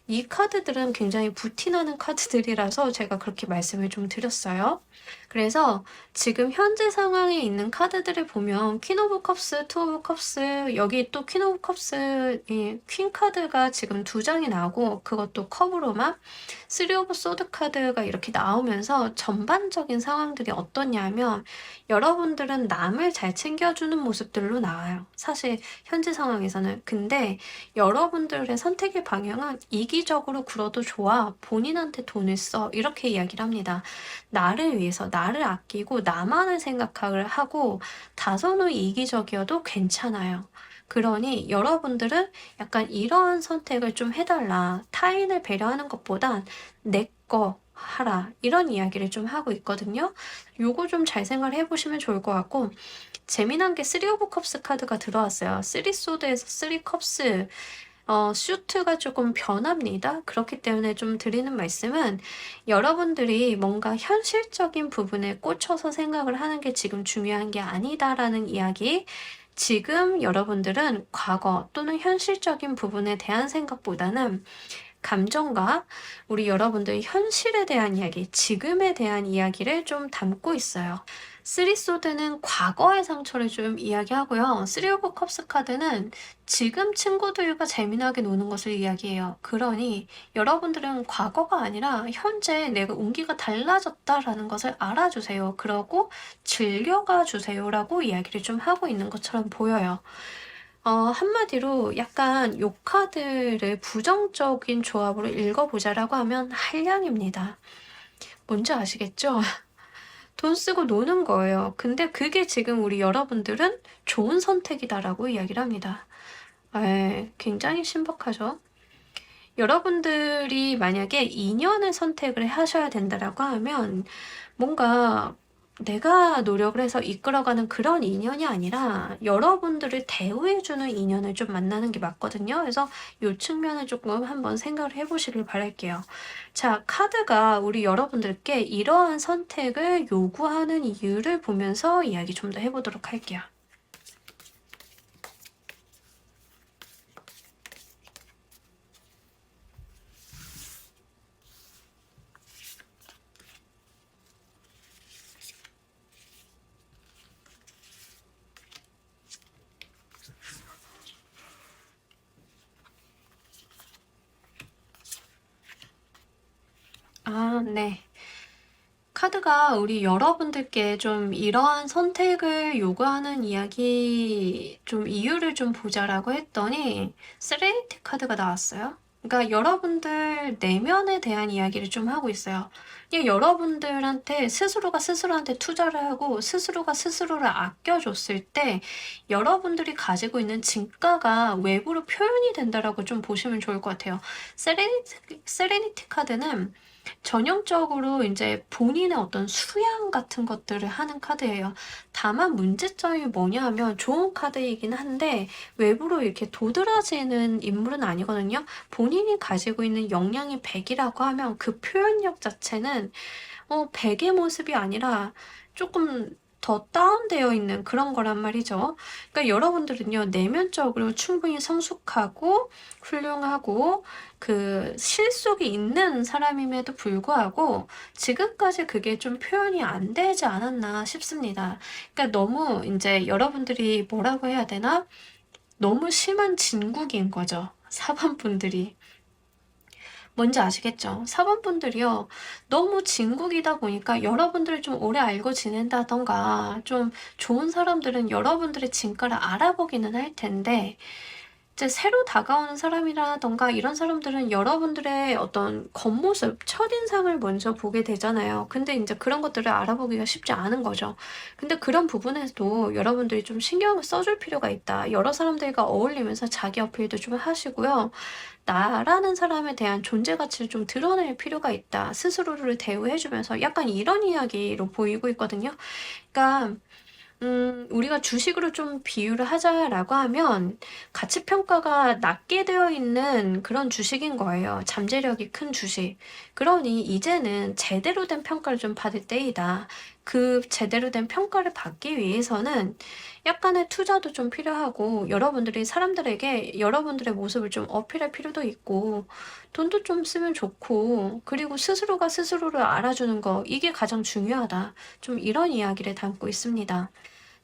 이 카드들은 굉장히 부티나는 카드들이라서 제가 그렇게 말씀을 좀 드렸어요. 그래서 지금 현재 상황에 있는 카드들을 보면 퀸 오브 컵스, 투 오브 컵스, 여기 또 퀸 오브 컵스 이 퀸 카드가 지금 두 장이 나오고 그것도 컵으로만 쓰리 오브 소드 카드가 이렇게 나오면서 전반적인 상황들이 어떠냐면 여러분들은 남을 잘 챙겨주는 모습들로 나와요. 사실 현재 상황에서는. 근데 여러분들의 선택의 방향은 이기 이기적으로 굴어도 좋아. 본인한테 돈을 써. 이렇게 이야기를 합니다. 나를 위해서, 나를 아끼고 나만을 생각을 하고 다소는 이기적이어도 괜찮아요. 그러니 여러분들은 약간 이러한 선택을 좀 해달라. 타인을 배려하는 것보단 내 거 하라. 이런 이야기를 좀 하고 있거든요. 요거 좀 잘 생각을 해보시면 좋을 것 같고, 재미난 게 3 오브 컵스 카드가 들어왔어요. 3 소드에서 3 컵스. 슈트가 조금 변합니다. 그렇기 때문에 좀 드리는 말씀은, 여러분들이 뭔가 현실적인 부분에 꽂혀서 생각을 하는 게 지금 중요한 게 아니다라는 이야기. 지금 여러분들은 과거 또는 현실적인 부분에 대한 생각보다는 감정과 우리 여러분들의 현실에 대한 이야기, 지금에 대한 이야기를 좀 담고 있어요. 3 소드는 과거의 상처를 좀 이야기하고요. 3 오브 컵스 카드는 지금 친구들과 재미나게 노는 것을 이야기해요. 그러니 여러분들은 과거가 아니라 현재 내가 운기가 달라졌다라는 것을 알아주세요. 그러고 즐겨가 주세요라고 이야기를 좀 하고 있는 것처럼 보여요. 한마디로 약간 요 카드를 부정적인 조합으로 읽어보자라고 하면 한량입니다. 뭔지 아시겠죠? 돈 쓰고 노는 거예요. 근데 그게 지금 우리 여러분들은 좋은 선택이다라고 이야기를 합니다. 굉장히 신박하죠? 여러분들이 만약에 인연을 선택을 하셔야 된다라고 하면 뭔가 내가 노력을 해서 이끌어가는 그런 인연이 아니라 여러분들을 대우해주는 인연을 좀 만나는 게 맞거든요. 그래서 이 측면을 조금 한번 생각을 해보시길 바랄게요. 자, 카드가 우리 여러분들께 이러한 선택을 요구하는 이유를 보면서 이야기 좀 더 해보도록 할게요. 네. 카드가 우리 여러분들께 좀 이러한 선택을 요구하는 이야기, 좀 이유를 좀 보자라고 했더니 세레니티 카드가 나왔어요. 그러니까 여러분들 내면에 대한 이야기를 좀 하고 있어요. 그냥 여러분들한테 스스로가 스스로한테 투자를 하고 스스로가 스스로를 아껴줬을 때 여러분들이 가지고 있는 진가가 외부로 표현이 된다라고 좀 보시면 좋을 것 같아요. 세레니티 카드는 전형적으로 이제 본인의 어떤 수양 같은 것들을 하는 카드예요. 다만 문제점이 뭐냐 하면 좋은 카드이긴 한데 외부로 이렇게 도드라지는 인물은 아니거든요. 본인이 가지고 있는 역량이 100이라고 하면 그 표현력 자체는 100의 모습이 아니라 조금 더 다운되어 있는 그런 거란 말이죠. 그러니까 여러분들은요, 내면적으로 충분히 성숙하고 훌륭하고 그 실속이 있는 사람임에도 불구하고 지금까지 그게 좀 표현이 안 되지 않았나 싶습니다. 그러니까 너무 이제 여러분들이 뭐라고 해야 되나? 너무 심한 진국인 거죠. 4번 분들이. 뭔지 아시겠죠? 4번 분들이요. 너무 진국이다 보니까 여러분들을 좀 오래 알고 지낸다던가 좀 좋은 사람들은 여러분들의 진가를 알아보기는 할 텐데 이제 새로 다가오는 사람이라던가 이런 사람들은 여러분들의 어떤 겉모습, 첫인상을 먼저 보게 되잖아요. 근데 이제 그런 것들을 알아보기가 쉽지 않은 거죠. 근데 그런 부분에서도 여러분들이 좀 신경을 써줄 필요가 있다. 여러 사람들과 어울리면서 자기 어필도 좀 하시고요. 나라는 사람에 대한 존재 가치를 좀 드러낼 필요가 있다. 스스로를 대우해주면서 약간 이런 이야기로 보이고 있거든요. 그러니까 우리가 주식으로 좀 비유를 하자라고 하면 가치 평가가 낮게 되어 있는 그런 주식인 거예요. 잠재력이 큰 주식. 그러니 이제는 제대로 된 평가를 좀 받을 때이다. 그 제대로 된 평가를 받기 위해서는 약간의 투자도 좀 필요하고 여러분들이 사람들에게 여러분들의 모습을 좀 어필할 필요도 있고 돈도 좀 쓰면 좋고 그리고 스스로가 스스로를 알아주는 거 이게 가장 중요하다. 좀 이런 이야기를 담고 있습니다.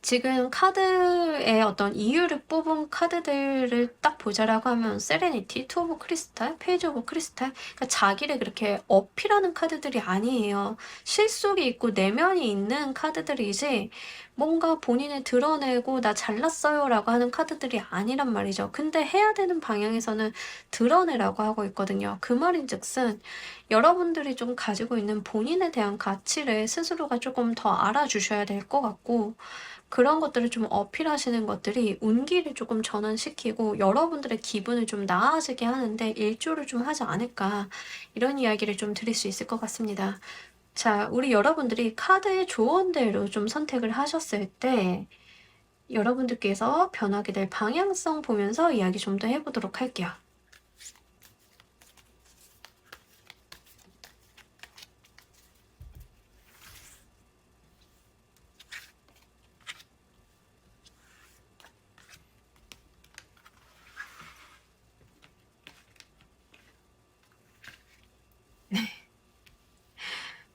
지금 카드의 어떤 이유를 뽑은 카드들을 딱 보자라고 하면 세레니티, 투 오브 크리스탈, 페이지 오브 크리스탈, 그러니까 자기를 그렇게 어필하는 카드들이 아니에요. 실속이 있고 내면이 있는 카드들이지 뭔가 본인을 드러내고 나 잘났어요 라고 하는 카드들이 아니란 말이죠. 근데 해야 되는 방향에서는 드러내라고 하고 있거든요. 그 말인즉슨 여러분들이 좀 가지고 있는 본인에 대한 가치를 스스로가 조금 더 알아주셔야 될 것 같고, 그런 것들을 좀 어필하시는 것들이 운기를 조금 전환시키고 여러분들의 기분을 좀 나아지게 하는데 일조를 좀 하지 않을까, 이런 이야기를 좀 드릴 수 있을 것 같습니다. 자, 우리 여러분들이 카드의 조언대로 좀 선택을 하셨을 때 여러분들께서 변하게 될 방향성 보면서 이야기 좀 더 해보도록 할게요.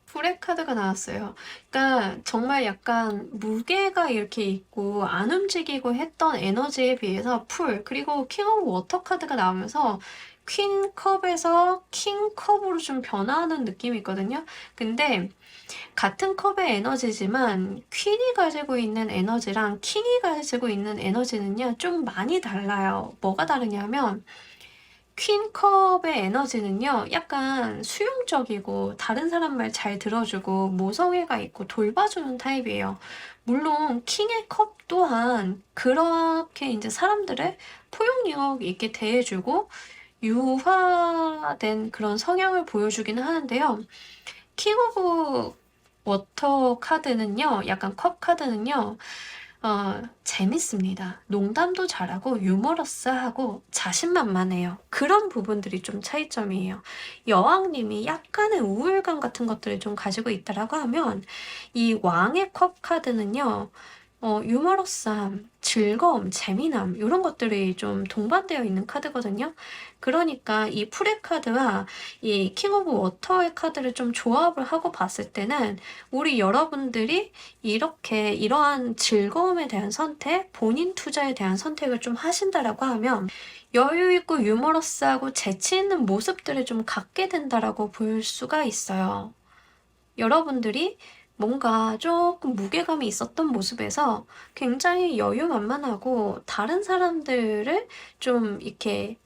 풀의 카드가 나왔어요. 그러니까 정말 약간 무게가 이렇게 있고 안 움직이고 했던 에너지에 비해서 풀, 그리고 킹 오브 워터 카드가 나오면서 퀸 컵에서 킹 컵으로 좀 변화하는 느낌이 있거든요. 근데 같은 컵의 에너지지만 퀸이 가지고 있는 에너지랑 킹이 가지고 있는 에너지는요, 좀 많이 달라요. 뭐가 다르냐면 퀸컵의 에너지는요, 약간 수용적이고 다른 사람 말 잘 들어주고 모성애가 있고 돌봐주는 타입이에요. 물론 킹의 컵 또한 그렇게 이제 사람들의 포용력 있게 대해주고 유화된 그런 성향을 보여주기는 하는데요. 킹 오브 워터 카드는요, 약간 컵 카드는요, 재밌습니다. 농담도 잘하고 유머러스하고 자신만만해요. 그런 부분들이 좀 차이점이에요. 여왕님이 약간의 우울감 같은 것들을 좀 가지고 있다라고 하면 이 왕의 컵 카드는요, 유머러스함, 즐거움, 재미남 이런 것들이 좀 동반되어 있는 카드거든요. 그러니까 이 풀의 카드와 이 킹 오브 워터의 카드를 좀 조합을 하고 봤을 때는 우리 여러분들이 이렇게 이러한 즐거움에 대한 선택, 본인 투자에 대한 선택을 좀 하신다라고 하면 여유 있고 유머러스하고 재치 있는 모습들을 좀 갖게 된다라고 볼 수가 있어요. 여러분들이 뭔가 조금 무게감이 있었던 모습에서 굉장히 여유만만하고 다른 사람들을 좀 이렇게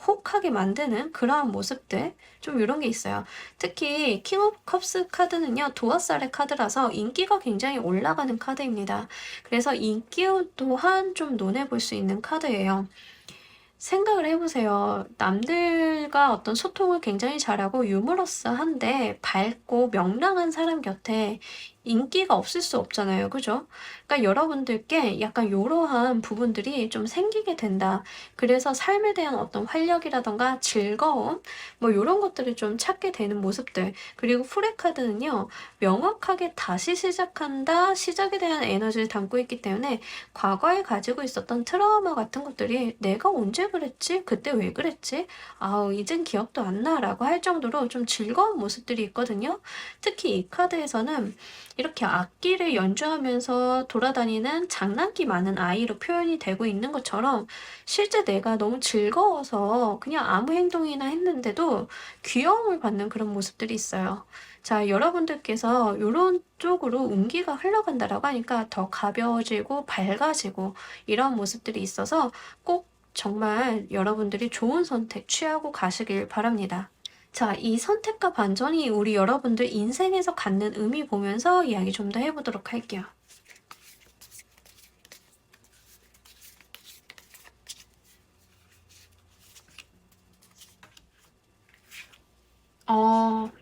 혹하게 만드는 그러한 모습들, 좀 이런 게 있어요. 특히 킹 오브 컵스 카드는요, 도화살의 카드라서 인기가 굉장히 올라가는 카드입니다. 그래서 인기 또한 좀 논해볼 수 있는 카드예요. 생각을 해보세요. 남들과 어떤 소통을 굉장히 잘하고 유머러스한데 밝고 명랑한 사람 곁에 인기가 없을 수 없잖아요. 그죠? 그러니까 여러분들께 약간 이러한 부분들이 좀 생기게 된다. 그래서 삶에 대한 어떤 활력이라던가 즐거움, 뭐 이런 것들을 좀 찾게 되는 모습들. 그리고 프레카드는요, 명확하게 다시 시작한다, 시작에 대한 에너지를 담고 있기 때문에 과거에 가지고 있었던 트라우마 같은 것들이 내가 언제 그랬지? 그때 왜 그랬지? 아우, 이젠 기억도 안 나. 라고 할 정도로 좀 즐거운 모습들이 있거든요. 특히 이 카드에서는 이렇게 악기를 연주하면서 돌아다니는 장난기 많은 아이로 표현이 되고 있는 것처럼 실제 내가 너무 즐거워서 그냥 아무 행동이나 했는데도 귀여움을 받는 그런 모습들이 있어요. 자, 여러분들께서 이런 쪽으로 운기가 흘러간다라고 하니까 더 가벼워지고 밝아지고 이런 모습들이 있어서 꼭 정말 여러분들이 좋은 선택 취하고 가시길 바랍니다. 자, 이 선택과 반전이 우리 여러분들 인생에서 갖는 의미 보면서 이야기 좀 더 해보도록 할게요.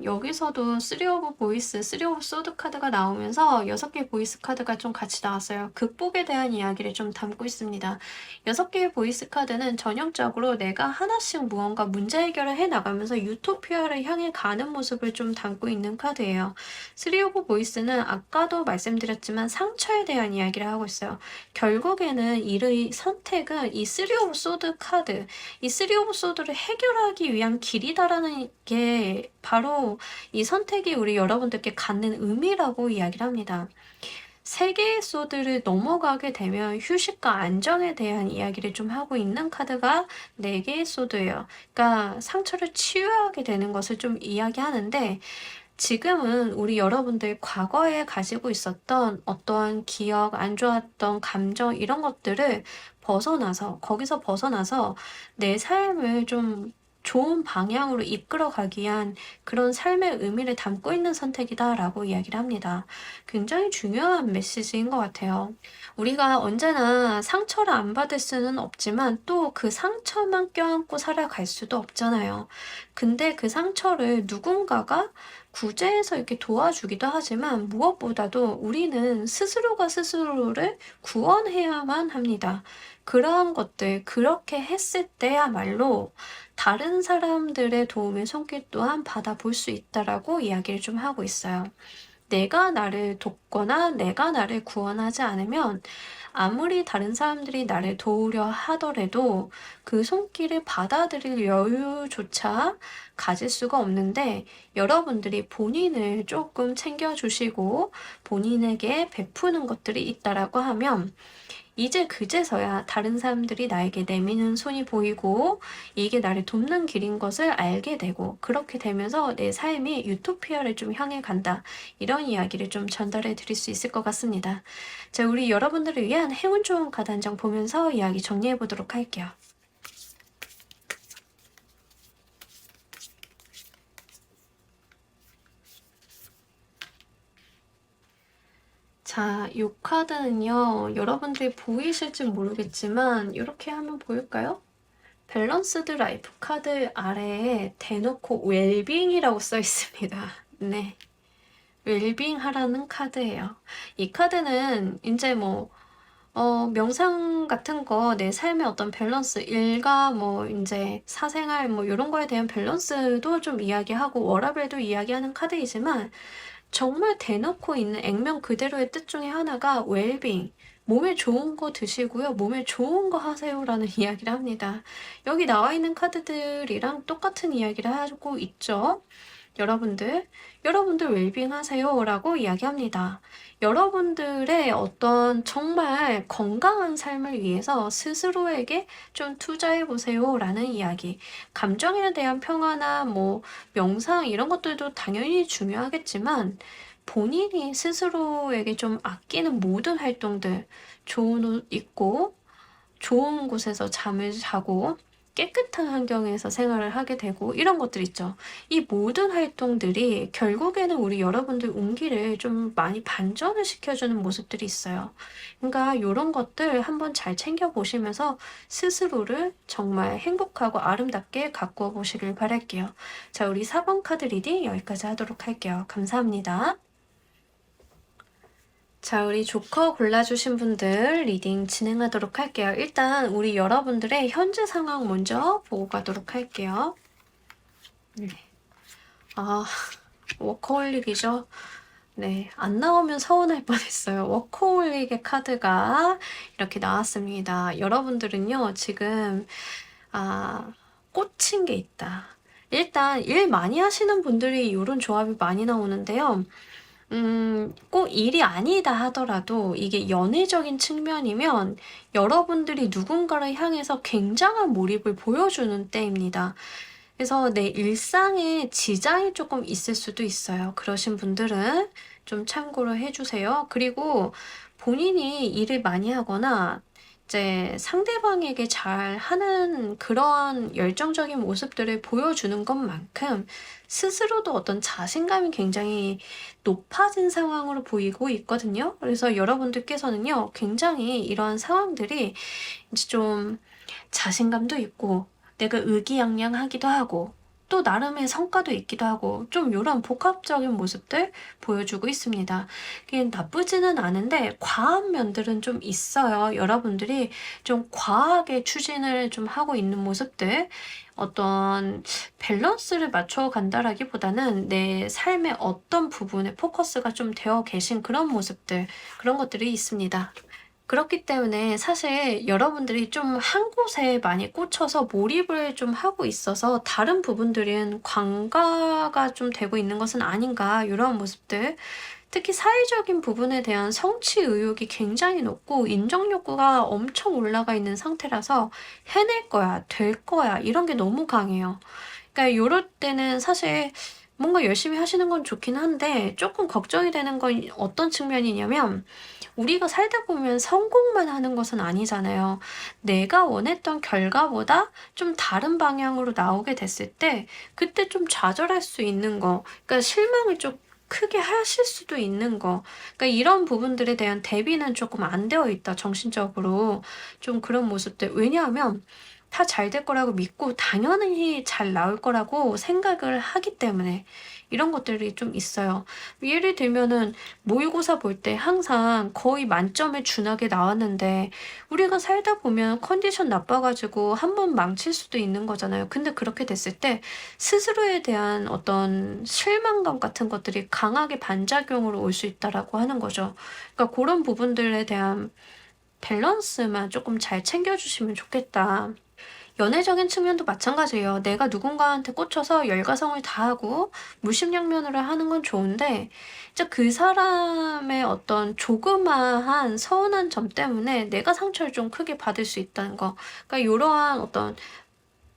여기서도 3 오브 보이스, 3 오브 소드 카드가 나오면서 6개의 보이스 카드가 좀 같이 나왔어요. 극복에 대한 이야기를 좀 담고 있습니다. 6개의 보이스 카드는 전형적으로 내가 하나씩 무언가 문제 해결을 해 나가면서 유토피아를 향해 가는 모습을 좀 담고 있는 카드예요. 3 오브 보이스는 아까도 말씀드렸지만 상처에 대한 이야기를 하고 있어요. 결국에는 이 선택은 이 3 오브 소드 카드, 이 3 오브 소드를 해결하기 위한 길이다라는 게 바로 이 선택이 우리 여러분들께 갖는 의미라고 이야기를 합니다. 세 개의 소드를 넘어가게 되면 휴식과 안정에 대한 이야기를 좀 하고 있는 카드가 네 개의 소드예요. 그러니까 상처를 치유하게 되는 것을 좀 이야기하는데, 지금은 우리 여러분들 과거에 가지고 있었던 어떠한 기억, 안 좋았던 감정 이런 것들을 벗어나서 거기서 벗어나서 내 삶을 좀 좋은 방향으로 이끌어 가기 위한 그런 삶의 의미를 담고 있는 선택이다라고 이야기를 합니다. 굉장히 중요한 메시지인 것 같아요. 우리가 언제나 상처를 안 받을 수는 없지만 또 그 상처만 껴안고 살아갈 수도 없잖아요. 근데 그 상처를 누군가가 구제해서 이렇게 도와주기도 하지만 무엇보다도 우리는 스스로가 스스로를 구원해야만 합니다. 그러한 것들, 그렇게 했을 때야말로 다른 사람들의 도움의 손길 또한 받아볼 수 있다라고 이야기를 좀 하고 있어요. 내가 나를 돕거나 내가 나를 구원하지 않으면 아무리 다른 사람들이 나를 도우려 하더라도 그 손길을 받아들일 여유조차 가질 수가 없는데, 여러분들이 본인을 조금 챙겨주시고 본인에게 베푸는 것들이 있다라고 하면 이제 그제서야 다른 사람들이 나에게 내미는 손이 보이고 이게 나를 돕는 길인 것을 알게 되고, 그렇게 되면서 내 삶이 유토피아를 좀 향해 간다. 이런 이야기를 좀 전달해 드릴 수 있을 것 같습니다. 자, 우리 여러분들을 위한 행운 좋은 카드 한 장 보면서 이야기 정리해 보도록 할게요. 자, 이 카드는요, 여러분들이 보이실지 모르겠지만 이렇게 하면 보일까요? 밸런스드 라이프 카드 아래에 대놓고 웰빙이라고 써 있습니다. 네. 웰빙 하라는 카드예요. 이 카드는 이제 뭐, 명상 같은 거, 내 삶의 어떤 밸런스, 일과 뭐, 이제 사생활 뭐, 이런 거에 대한 밸런스도 좀 이야기하고, 워라밸도 이야기하는 카드이지만, 정말 대놓고 있는 액면 그대로의 뜻 중에 하나가 웰빙. 몸에 좋은 거 드시고요. 몸에 좋은 거 하세요라는 이야기를 합니다. 여기 나와 있는 카드들이랑 똑같은 이야기를 하고 있죠. 여러분들 웰빙 하세요라고 이야기합니다. 여러분들의 어떤 정말 건강한 삶을 위해서 스스로에게 좀 투자해 보세요라는 이야기. 감정에 대한 평화나 뭐 명상 이런 것들도 당연히 중요하겠지만, 본인이 스스로에게 좀 아끼는 모든 활동들, 좋은 옷 입고 좋은 곳에서 잠을 자고 깨끗한 환경에서 생활을 하게 되고 이런 것들 있죠. 이 모든 활동들이 결국에는 우리 여러분들 운기를 좀 많이 반전을 시켜주는 모습들이 있어요. 그러니까 이런 것들 한번 잘 챙겨보시면서 스스로를 정말 행복하고 아름답게 가꾸어 보시길 바랄게요. 자, 우리 4번 카드 리딩 여기까지 하도록 할게요. 감사합니다. 자, 우리 조커 골라주신 분들 리딩 진행하도록 할게요. 일단 우리 여러분들의 현재 상황 먼저 보고 가도록 할게요. 네. 아, 워커홀릭이죠. 네, 안 나오면 서운할 뻔했어요. 워커홀릭의 카드가 이렇게 나왔습니다. 여러분들은요, 지금 꽂힌 게 있다. 일단 일 많이 하시는 분들이 이런 조합이 많이 나오는데요. 꼭 일이 아니다 하더라도 이게 연애적인 측면이면 여러분들이 누군가를 향해서 굉장한 몰입을 보여주는 때입니다. 그래서 내 일상에 지장이 조금 있을 수도 있어요. 그러신 분들은 좀 참고를 해주세요. 그리고 본인이 일을 많이 하거나 이제 상대방에게 잘 하는 그러한 열정적인 모습들을 보여주는 것만큼 스스로도 어떤 자신감이 굉장히 높아진 상황으로 보이고 있거든요. 그래서 여러분들께서는요, 굉장히 이러한 상황들이 이제 좀 자신감도 있고 내가 의기양양하기도 하고 또 나름의 성과도 있기도 하고 좀 이런 복합적인 모습들 보여주고 있습니다. 그게 나쁘지는 않은데 과한 면들은 좀 있어요. 여러분들이 좀 과하게 추진을 좀 하고 있는 모습들, 어떤 밸런스를 맞춰 간다라기보다는 내 삶의 어떤 부분에 포커스가 좀 되어 계신 그런 모습들, 그런 것들이 있습니다. 그렇기 때문에 사실 여러분들이 좀 한 곳에 많이 꽂혀서 몰입을 좀 하고 있어서 다른 부분들은 관가가 좀 되고 있는 것은 아닌가, 이런 모습들 특히 사회적인 부분에 대한 성취 의욕이 굉장히 높고 인정 욕구가 엄청 올라가 있는 상태라서 해낼 거야, 될 거야, 이런 게 너무 강해요. 그러니까 요럴 때는 사실 뭔가 열심히 하시는 건 좋긴 한데 조금 걱정이 되는 건 어떤 측면이냐면 우리가 살다 보면 성공만 하는 것은 아니잖아요. 내가 원했던 결과보다 좀 다른 방향으로 나오게 됐을 때 그때 좀 좌절할 수 있는 거, 그러니까 실망을 좀 크게 하실 수도 있는 거. 그러니까 이런 부분들에 대한 대비는 조금 안 되어 있다, 정신적으로. 좀 그런 모습들. 왜냐하면 다 잘 될 거라고 믿고 당연히 잘 나올 거라고 생각을 하기 때문에 이런 것들이 좀 있어요. 예를 들면은 모의고사 볼 때 항상 거의 만점에 준하게 나왔는데 우리가 살다 보면 컨디션 나빠가지고 한 번 망칠 수도 있는 거잖아요. 근데 그렇게 됐을 때 스스로에 대한 어떤 실망감 같은 것들이 강하게 반작용으로 올 수 있다라고 하는 거죠. 그러니까 그런 부분들에 대한 밸런스만 조금 잘 챙겨주시면 좋겠다. 연애적인 측면도 마찬가지예요. 내가 누군가한테 꽂혀서 열과성을 다하고 물심양면으로 하는 건 좋은데 진짜 그 사람의 어떤 조그마한 서운한 점 때문에 내가 상처를 좀 크게 받을 수 있다는 거. 그러니까 이러한 어떤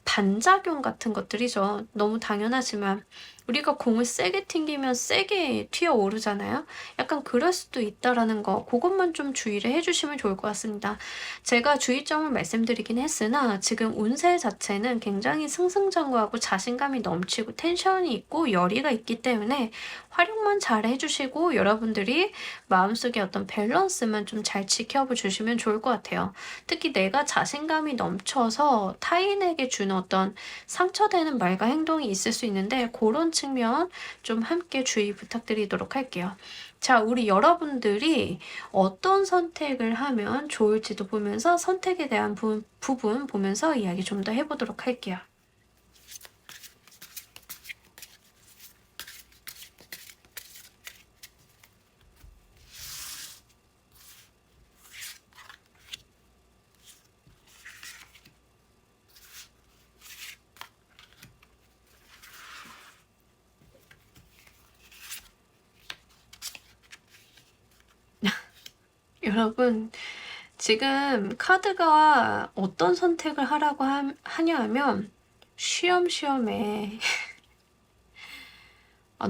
반작용 같은 것들이죠. 너무 당연하지만 우리가 공을 세게 튕기면 세게 튀어오르잖아요. 약간 그럴 수도 있다라는 거, 그것만 좀 주의를 해주시면 좋을 것 같습니다. 제가 주의점을 말씀드리긴 했으나 지금 운세 자체는 굉장히 승승장구하고 자신감이 넘치고 텐션이 있고 열의가 있기 때문에 활용만 잘 해주시고 여러분들이 마음속에 어떤 밸런스만 좀 잘 지켜봐 주시면 좋을 것 같아요. 특히 내가 자신감이 넘쳐서 타인에게 주는 어떤 상처되는 말과 행동이 있을 수 있는데 그런 측면 좀 함께 주의 부탁드리도록 할게요. 자, 우리 여러분들이 어떤 선택을 하면 좋을지도 보면서 선택에 대한 부분 보면서 이야기 좀 더 해보도록 할게요. 여러분, 지금 카드가 어떤 선택을 하라고 하냐 하면 쉬엄쉬엄해.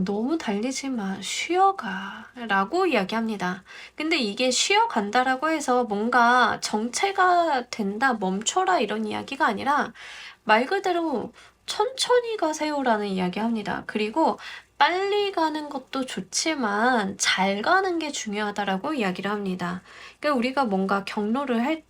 너무 달리지 마. 쉬어가. 라고 이야기합니다. 근데 이게 쉬어간다라고 해서 뭔가 정체가 된다, 멈춰라 이런 이야기가 아니라 말 그대로 천천히 가세요라는 이야기합니다. 그리고 빨리 가는 것도 좋지만 잘 가는 게 중요하다라고 이야기를 합니다. 그러니까 우리가 뭔가 경로를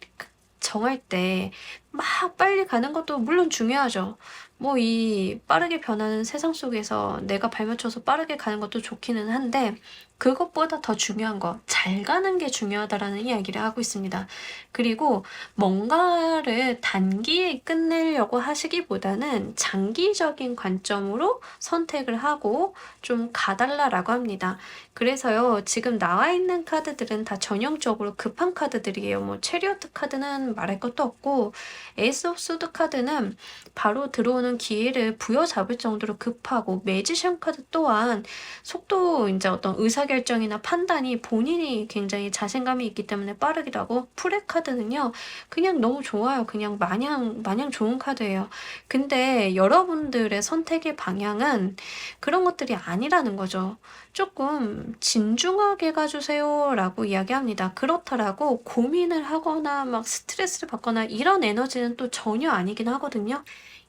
정할 때 막 빨리 가는 것도 물론 중요하죠. 뭐 이 빠르게 변하는 세상 속에서 내가 발맞춰서 빠르게 가는 것도 좋기는 한데 그것보다 더 중요한 거, 잘 가는 게 중요하다라는 이야기를 하고 있습니다. 그리고 뭔가를 단기에 끝내려고 하시기보다는 장기적인 관점으로 선택을 하고 좀 가달라라고 합니다. 그래서요, 지금 나와 있는 카드들은 다 전형적으로 급한 카드들이에요. 뭐 체리어트 카드는 말할 것도 없고 에이스 오브 소드 카드는 바로 들어오는 기회를 부여잡을 정도로 급하고, 매지션 카드 또한 속도, 이제 어떤 의사결정이나 판단이 본인이 굉장히 자신감이 있기 때문에 빠르기도 하고, 프레 카드는요 그냥 너무 좋아요. 그냥 마냥 좋은 카드예요. 근데 여러분들의 선택의 방향은 그런 것들이 아니라는 거죠. 조금 진중하게 가주세요 라고 이야기합니다. 그렇다라고 고민을 하거나 막 스트레스를 받거나 이런 에너지는 또 전혀 아니긴 하거든요.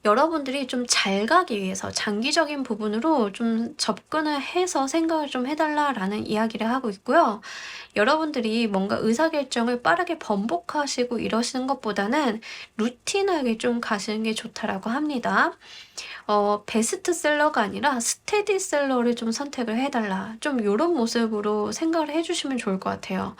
여러분들이 좀 잘 가기 위해서 장기적인 부분으로 좀 접근을 해서 생각을 좀 해달라라는 이야기를 하고 있고요. 여러분들이 뭔가 의사결정을 빠르게 번복하시고 이러시는 것보다는 루틴하게 좀 가시는 게 좋다라고 합니다. 베스트셀러가 아니라 스테디셀러를 좀 선택을 해달라. 좀 요런 모습으로 생각을 해주시면 좋을 것 같아요.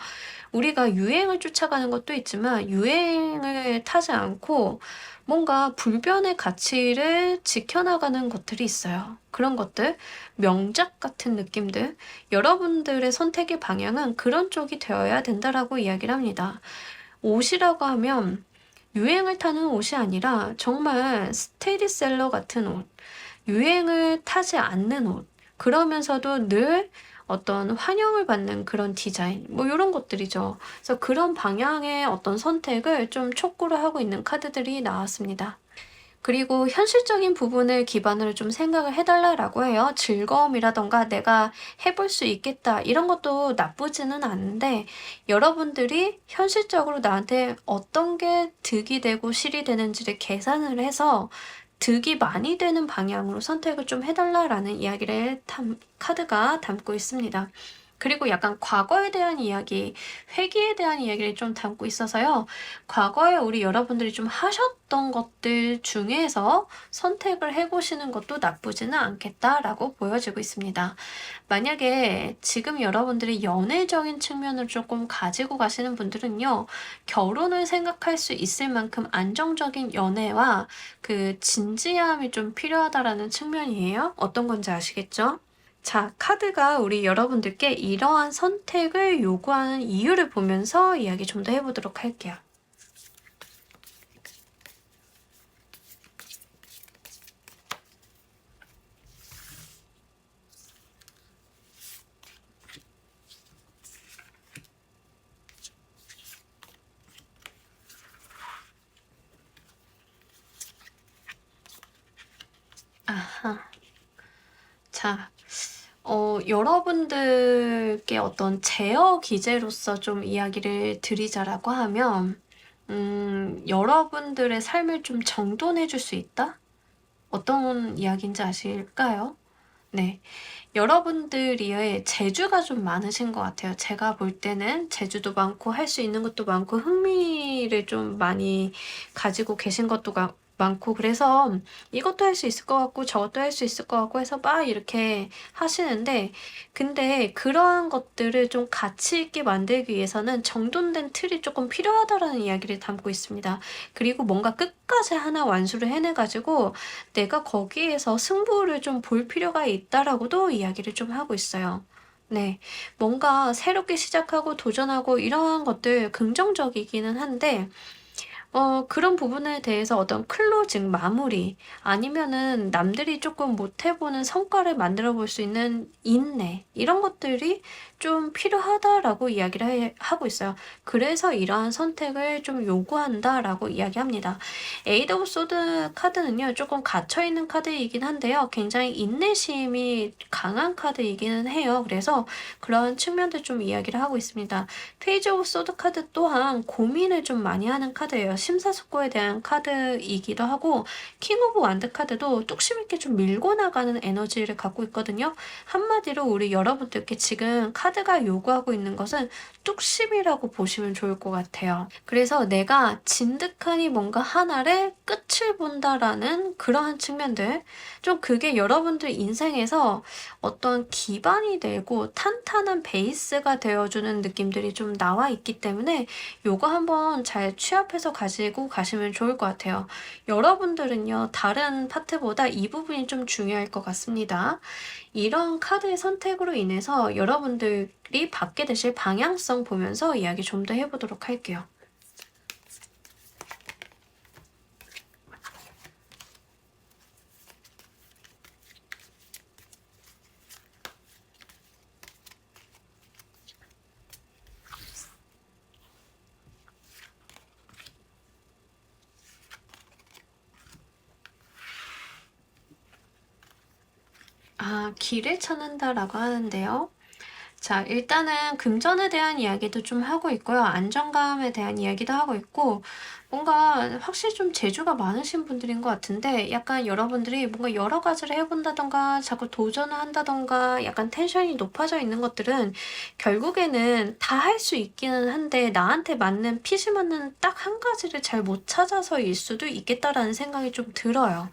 우리가 유행을 쫓아가는 것도 있지만 유행을 타지 않고 뭔가 불변의 가치를 지켜나가는 것들이 있어요. 그런 것들, 명작 같은 느낌들, 여러분들의 선택의 방향은 그런 쪽이 되어야 된다라고 이야기를 합니다. 옷이라고 하면 유행을 타는 옷이 아니라 정말 스테디셀러 같은 옷, 유행을 타지 않는 옷, 그러면서도 늘 어떤 환영을 받는 그런 디자인, 뭐 요런 것들이죠. 그래서 그런 방향의 어떤 선택을 좀 촉구를 하고 있는 카드들이 나왔습니다. 그리고 현실적인 부분을 기반으로 좀 생각을 해달라고 해요. 즐거움이라던가 내가 해볼 수 있겠다 이런 것도 나쁘지는 않은데, 여러분들이 현실적으로 나한테 어떤 게 득이 되고 실이 되는지를 계산을 해서 득이 많이 되는 방향으로 선택을 좀 해달라라는 이야기를 카드가 담고 있습니다. 그리고 약간 과거에 대한 이야기, 회귀에 대한 이야기를 좀 담고 있어서요. 과거에 우리 여러분들이 좀 하셨던 것들 중에서 선택을 해보시는 것도 나쁘지는 않겠다라고 보여지고 있습니다. 만약에 지금 여러분들이 연애적인 측면을 조금 가지고 가시는 분들은요, 결혼을 생각할 수 있을 만큼 안정적인 연애와 그 진지함이 좀 필요하다라는 측면이에요. 어떤 건지 아시겠죠? 자, 카드가 우리 여러분들께 이러한 선택을 요구하는 이유를 보면서 이야기 좀 더 해보도록 할게요. 아하. 자, 여러분들께 어떤 제어 기제로서 좀 이야기를 드리자라고 하면, 여러분들의 삶을 좀 정돈해 줄 수 있다? 어떤 이야기인지 아실까요? 네. 여러분들이 재주가 좀 많으신 것 같아요. 제가 볼 때는 재주도 많고 할 수 있는 것도 많고 흥미를 좀 많이 가지고 계신 것도 많고, 그래서 이것도 할 수 있을 것 같고 저것도 할 수 있을 것 같고 해서 막 이렇게 하시는데, 근데 그러한 것들을 좀 가치 있게 만들기 위해서는 정돈된 틀이 조금 필요하다라는 이야기를 담고 있습니다. 그리고 뭔가 끝까지 하나 완수를 해내가지고 내가 거기에서 승부를 좀 볼 필요가 있다라고도 이야기를 좀 하고 있어요. 네. 뭔가 새롭게 시작하고 도전하고 이러한 것들 긍정적이기는 한데, 그런 부분에 대해서 어떤 클로징, 마무리, 아니면은 남들이 조금 못 해보는 성과를 만들어 볼 수 있는 인내, 이런 것들이 좀 필요하다라고 이야기를 하고 있어요. 그래서 이러한 선택을 좀 요구한다라고 이야기합니다. 에이드 오브 소드 카드는요, 조금 갇혀있는 카드이긴 한데요. 굉장히 인내심이 강한 카드이기는 해요. 그래서 그런 측면들 좀 이야기를 하고 있습니다. 페이지 오브 소드 카드 또한 고민을 좀 많이 하는 카드예요. 심사숙고에 대한 카드이기도 하고, 킹 오브 완드 카드도 뚝심 있게 좀 밀고 나가는 에너지를 갖고 있거든요. 한마디로 우리 여러분들께 지금 카드가 요구하고 있는 것은 뚝심이라고 보시면 좋을 것 같아요. 그래서 내가 진득하니 뭔가 하나를 끝을 본다라는 그러한 측면들, 좀 그게 여러분들 인생에서 어떤 기반이 되고 탄탄한 베이스가 되어주는 느낌들이 좀 나와 있기 때문에 요거 한번 잘 취합해서 가지고 가시면 좋을 것 같아요. 여러분들은요, 다른 파트보다 이 부분이 좀 중요할 것 같습니다. 이런 카드의 선택으로 인해서 여러분들이 받게 되실 방향성 보면서 이야기 좀 더 해보도록 할게요. 길을 찾는다라고 하는데요. 자, 일단은 금전에 대한 이야기도 좀 하고 있고요. 안정감에 대한 이야기도 하고 있고, 뭔가 확실히 좀 재주가 많으신 분들인 것 같은데, 약간 여러분들이 뭔가 여러 가지를 해본다던가 자꾸 도전을 한다던가 약간 텐션이 높아져 있는 것들은 결국에는 다 할 수 있기는 한데 나한테 맞는 핏이 맞는 딱 한 가지를 잘 못 찾아서일 수도 있겠다라는 생각이 좀 들어요.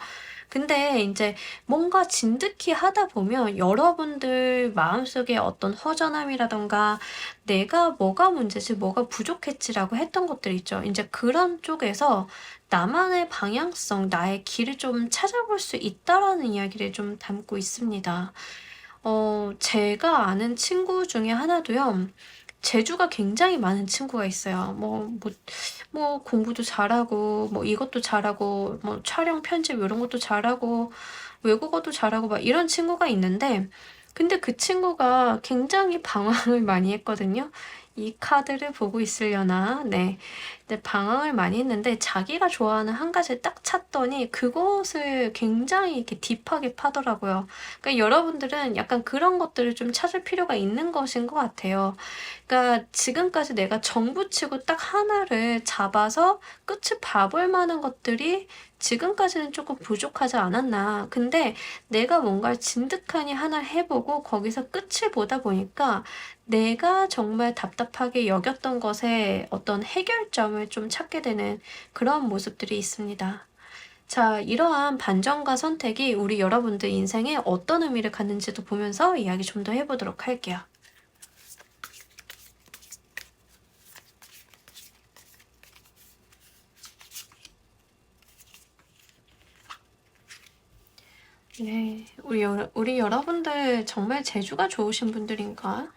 근데 이제 뭔가 진득히 하다 보면 여러분들 마음속에 어떤 허전함이라던가 내가 뭐가 문제지, 뭐가 부족했지라고 했던 것들 있죠. 이제 그런 쪽에서 나만의 방향성, 나의 길을 좀 찾아볼 수 있다라는 이야기를 좀 담고 있습니다. 제가 아는 친구 중에 하나도요, 재주가 굉장히 많은 친구가 있어요. 뭐 공부도 잘하고, 뭐 이것도 잘하고, 뭐 촬영 편집 이런 것도 잘하고, 외국어도 잘하고 막 이런 친구가 있는데, 근데 그 친구가 굉장히 방황을 많이 했거든요. 이 카드를 보고 있으려나? 네. 근데 방황을 많이 했는데 자기가 좋아하는 한 가지를 딱 찾더니 그것을 굉장히 이렇게 딥하게 파더라고요. 그러니까 여러분들은 약간 그런 것들을 좀 찾을 필요가 있는 것인 것 같아요. 그러니까 지금까지 내가 정붙이고 딱 하나를 잡아서 끝을 봐볼 만한 것들이 지금까지는 조금 부족하지 않았나. 근데 내가 뭔가를 진득하니 하나를 해보고 거기서 끝을 보다 보니까 내가 정말 답답하게 여겼던 것에 어떤 해결점을 좀 찾게 되는 그런 모습들이 있습니다. 자, 이러한 반전과 선택이 우리 여러분들 인생에 어떤 의미를 갖는지도 보면서 이야기 좀 더 해보도록 할게요. 네, 우리 여러분들 정말 재주가 좋으신 분들인가?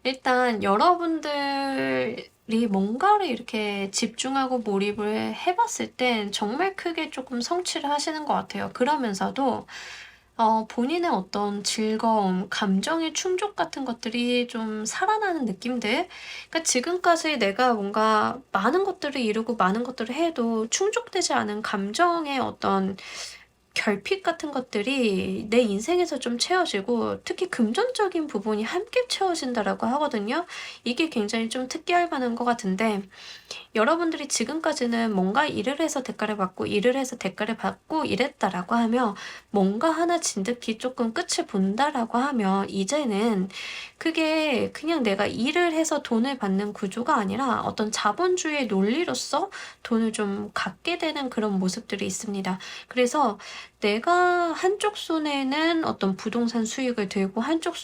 일단 여러분들이 뭔가를 이렇게 집중하고 몰입을 해봤을 땐 정말 크게 조금 성취를 하시는 것 같아요. 그러면서도 본인의 어떤 즐거움, 감정의 충족 같은 것들이 좀 살아나는 느낌들? 그러니까 지금까지 내가 뭔가 많은 것들을 이루고 많은 것들을 해도 충족되지 않은 감정의 어떤 결핍 같은 것들이 내 인생에서 좀 채워지고 특히 금전적인 부분이 함께 채워진다라고 하거든요. 이게 굉장히 좀 특이할 만한 것 같은데 여러분들이 지금까지는 뭔가 일을 해서 대가를 받고 일을 해서 대가를 받고 이랬다라고 하면 뭔가 하나 진득히 조금 끝을 본다라고 하면 이제는 그게 그냥 내가 일을 해서 돈을 받는 구조가 아니라 어떤 자본주의의 논리로서 돈을 좀 갖게 되는 그런 모습들이 있습니다. 그래서 내가 한쪽 손에는 어떤 부동산 수익을 들고 한쪽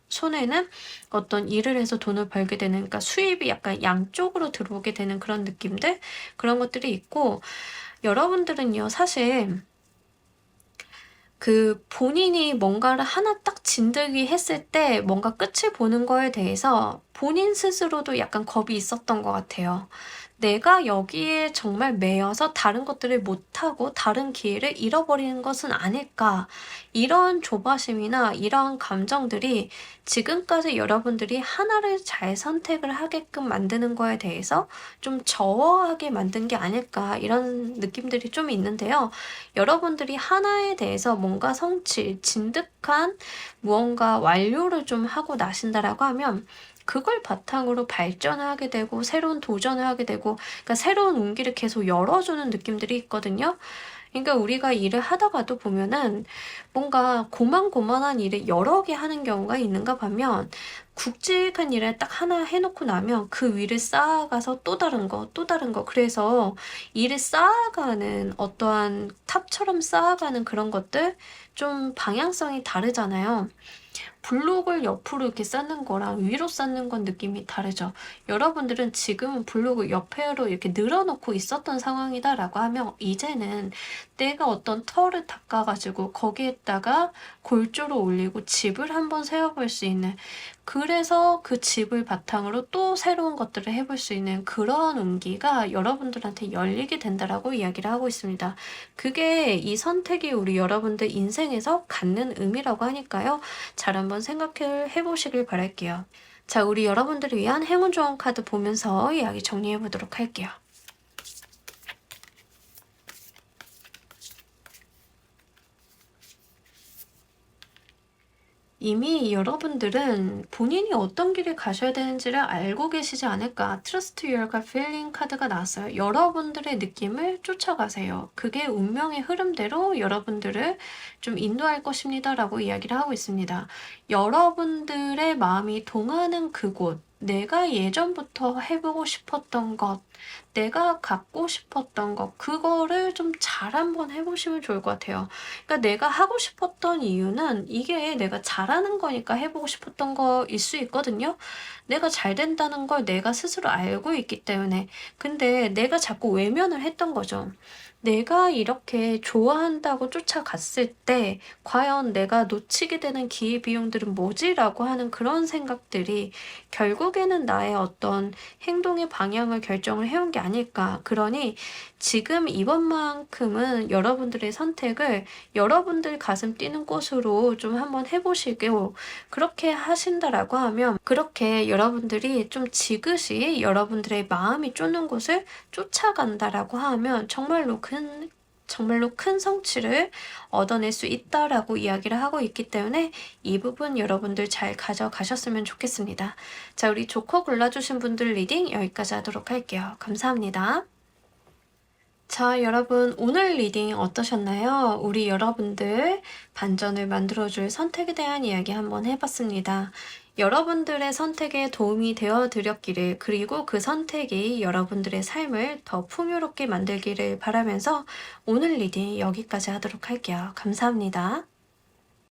손에는 어떤 일을 해서 돈을 벌게 되는, 그러니까 수입이 약간 양쪽으로 들어오게 되는 그런 느낌들? 그런 것들이 있고, 여러분들은요, 사실 그 본인이 뭔가를 하나 딱 진득이 했을 때 뭔가 끝을 보는 거에 대해서 본인 스스로도 약간 겁이 있었던 것 같아요. 내가 여기에 정말 매여서 다른 것들을 못하고 다른 기회를 잃어버리는 것은 아닐까. 이런 조바심이나 이러한 감정들이 지금까지 여러분들이 하나를 잘 선택을 하게끔 만드는 거에 대해서 좀 저어하게 만든 게 아닐까. 이런 느낌들이 좀 있는데요. 여러분들이 하나에 대해서 뭔가 성취, 진득한 무언가 완료를 좀 하고 나신다라고 하면 그걸 바탕으로 발전을 하게 되고 새로운 도전을 하게 되고 그러니까 새로운 운기를 계속 열어주는 느낌들이 있거든요. 그러니까 우리가 일을 하다가도 보면은 뭔가 고만고만한 일을 여러 개 하는 경우가 있는가 하면 굵직한 일을 딱 하나 해놓고 나면 그 위를 쌓아가서 또 다른 거, 또 다른 거. 그래서 일을 쌓아가는 어떠한 탑처럼 쌓아가는 그런 것들 좀 방향성이 다르잖아요. 블록을 옆으로 이렇게 쌓는 거랑 위로 쌓는 건 느낌이 다르죠. 여러분들은 지금은 블록을 옆으로 이렇게 늘어놓고 있었던 상황이다라고 하면 이제는 내가 어떤 털을 닦아가지고 거기에다가 골조를 올리고 집을 한번 세워볼 수 있는 그래서 그 집을 바탕으로 또 새로운 것들을 해볼 수 있는 그러한 운기가 여러분들한테 열리게 된다라고 이야기를 하고 있습니다. 그게 이 선택이 우리 여러분들 인생에서 갖는 의미라고 하니까요. 잘 한번 생각해 보시길 바랄게요. 자, 우리 여러분들을 위한 행운 조언 카드 보면서 이야기 정리해 보도록 할게요. 이미 여러분들은 본인이 어떤 길을 가셔야 되는지를 알고 계시지 않을까. Trust Your Gut Feeling 카드가 나왔어요. 여러분들의 느낌을 쫓아가세요. 그게 운명의 흐름대로 여러분들을 좀 인도할 것입니다. 라고 이야기를 하고 있습니다. 여러분들의 마음이 동하는 그곳, 내가 예전부터 해보고 싶었던 것, 내가 갖고 싶었던 것, 그거를 좀 잘 한번 해보시면 좋을 것 같아요. 그러니까 내가 하고 싶었던 이유는 이게 내가 잘하는 거니까 해보고 싶었던 거일 수 있거든요. 내가 잘 된다는 걸 내가 스스로 알고 있기 때문에. 근데 내가 자꾸 외면을 했던 거죠. 내가 이렇게 좋아한다고 쫓아갔을 때 '과연 내가 놓치게 되는 기회비용들은 뭐지?'라고 하는 그런 생각들이 결국에는 나의 어떤 행동의 방향을 결정을 해온 게 아닐까. 그러니 지금 이번만큼은 여러분들의 선택을 여러분들 가슴 뛰는 곳으로 좀 한번 해 보시고, 그렇게 하신다라고 하면 그렇게 여러분들이 좀 지그시 여러분들의 마음이 쫓는 곳을 쫓아간다라고 하면 정말로 큰 성취를 얻어낼 수 있다라고 이야기를 하고 있기 때문에 이 부분 여러분들 잘 가져가셨으면 좋겠습니다. 자, 우리 조커 골라주신 분들 리딩 여기까지 하도록 할게요. 감사합니다. 자, 여러분, 오늘 리딩 어떠셨나요? 우리 여러분들 반전을 만들어줄 선택에 대한 이야기 한번 해봤습니다. 여러분들의 선택에 도움이 되어 드렸기를, 그리고 그 선택이 여러분들의 삶을 더 풍요롭게 만들기를 바라면서 오늘 리딩 여기까지 하도록 할게요. 감사합니다.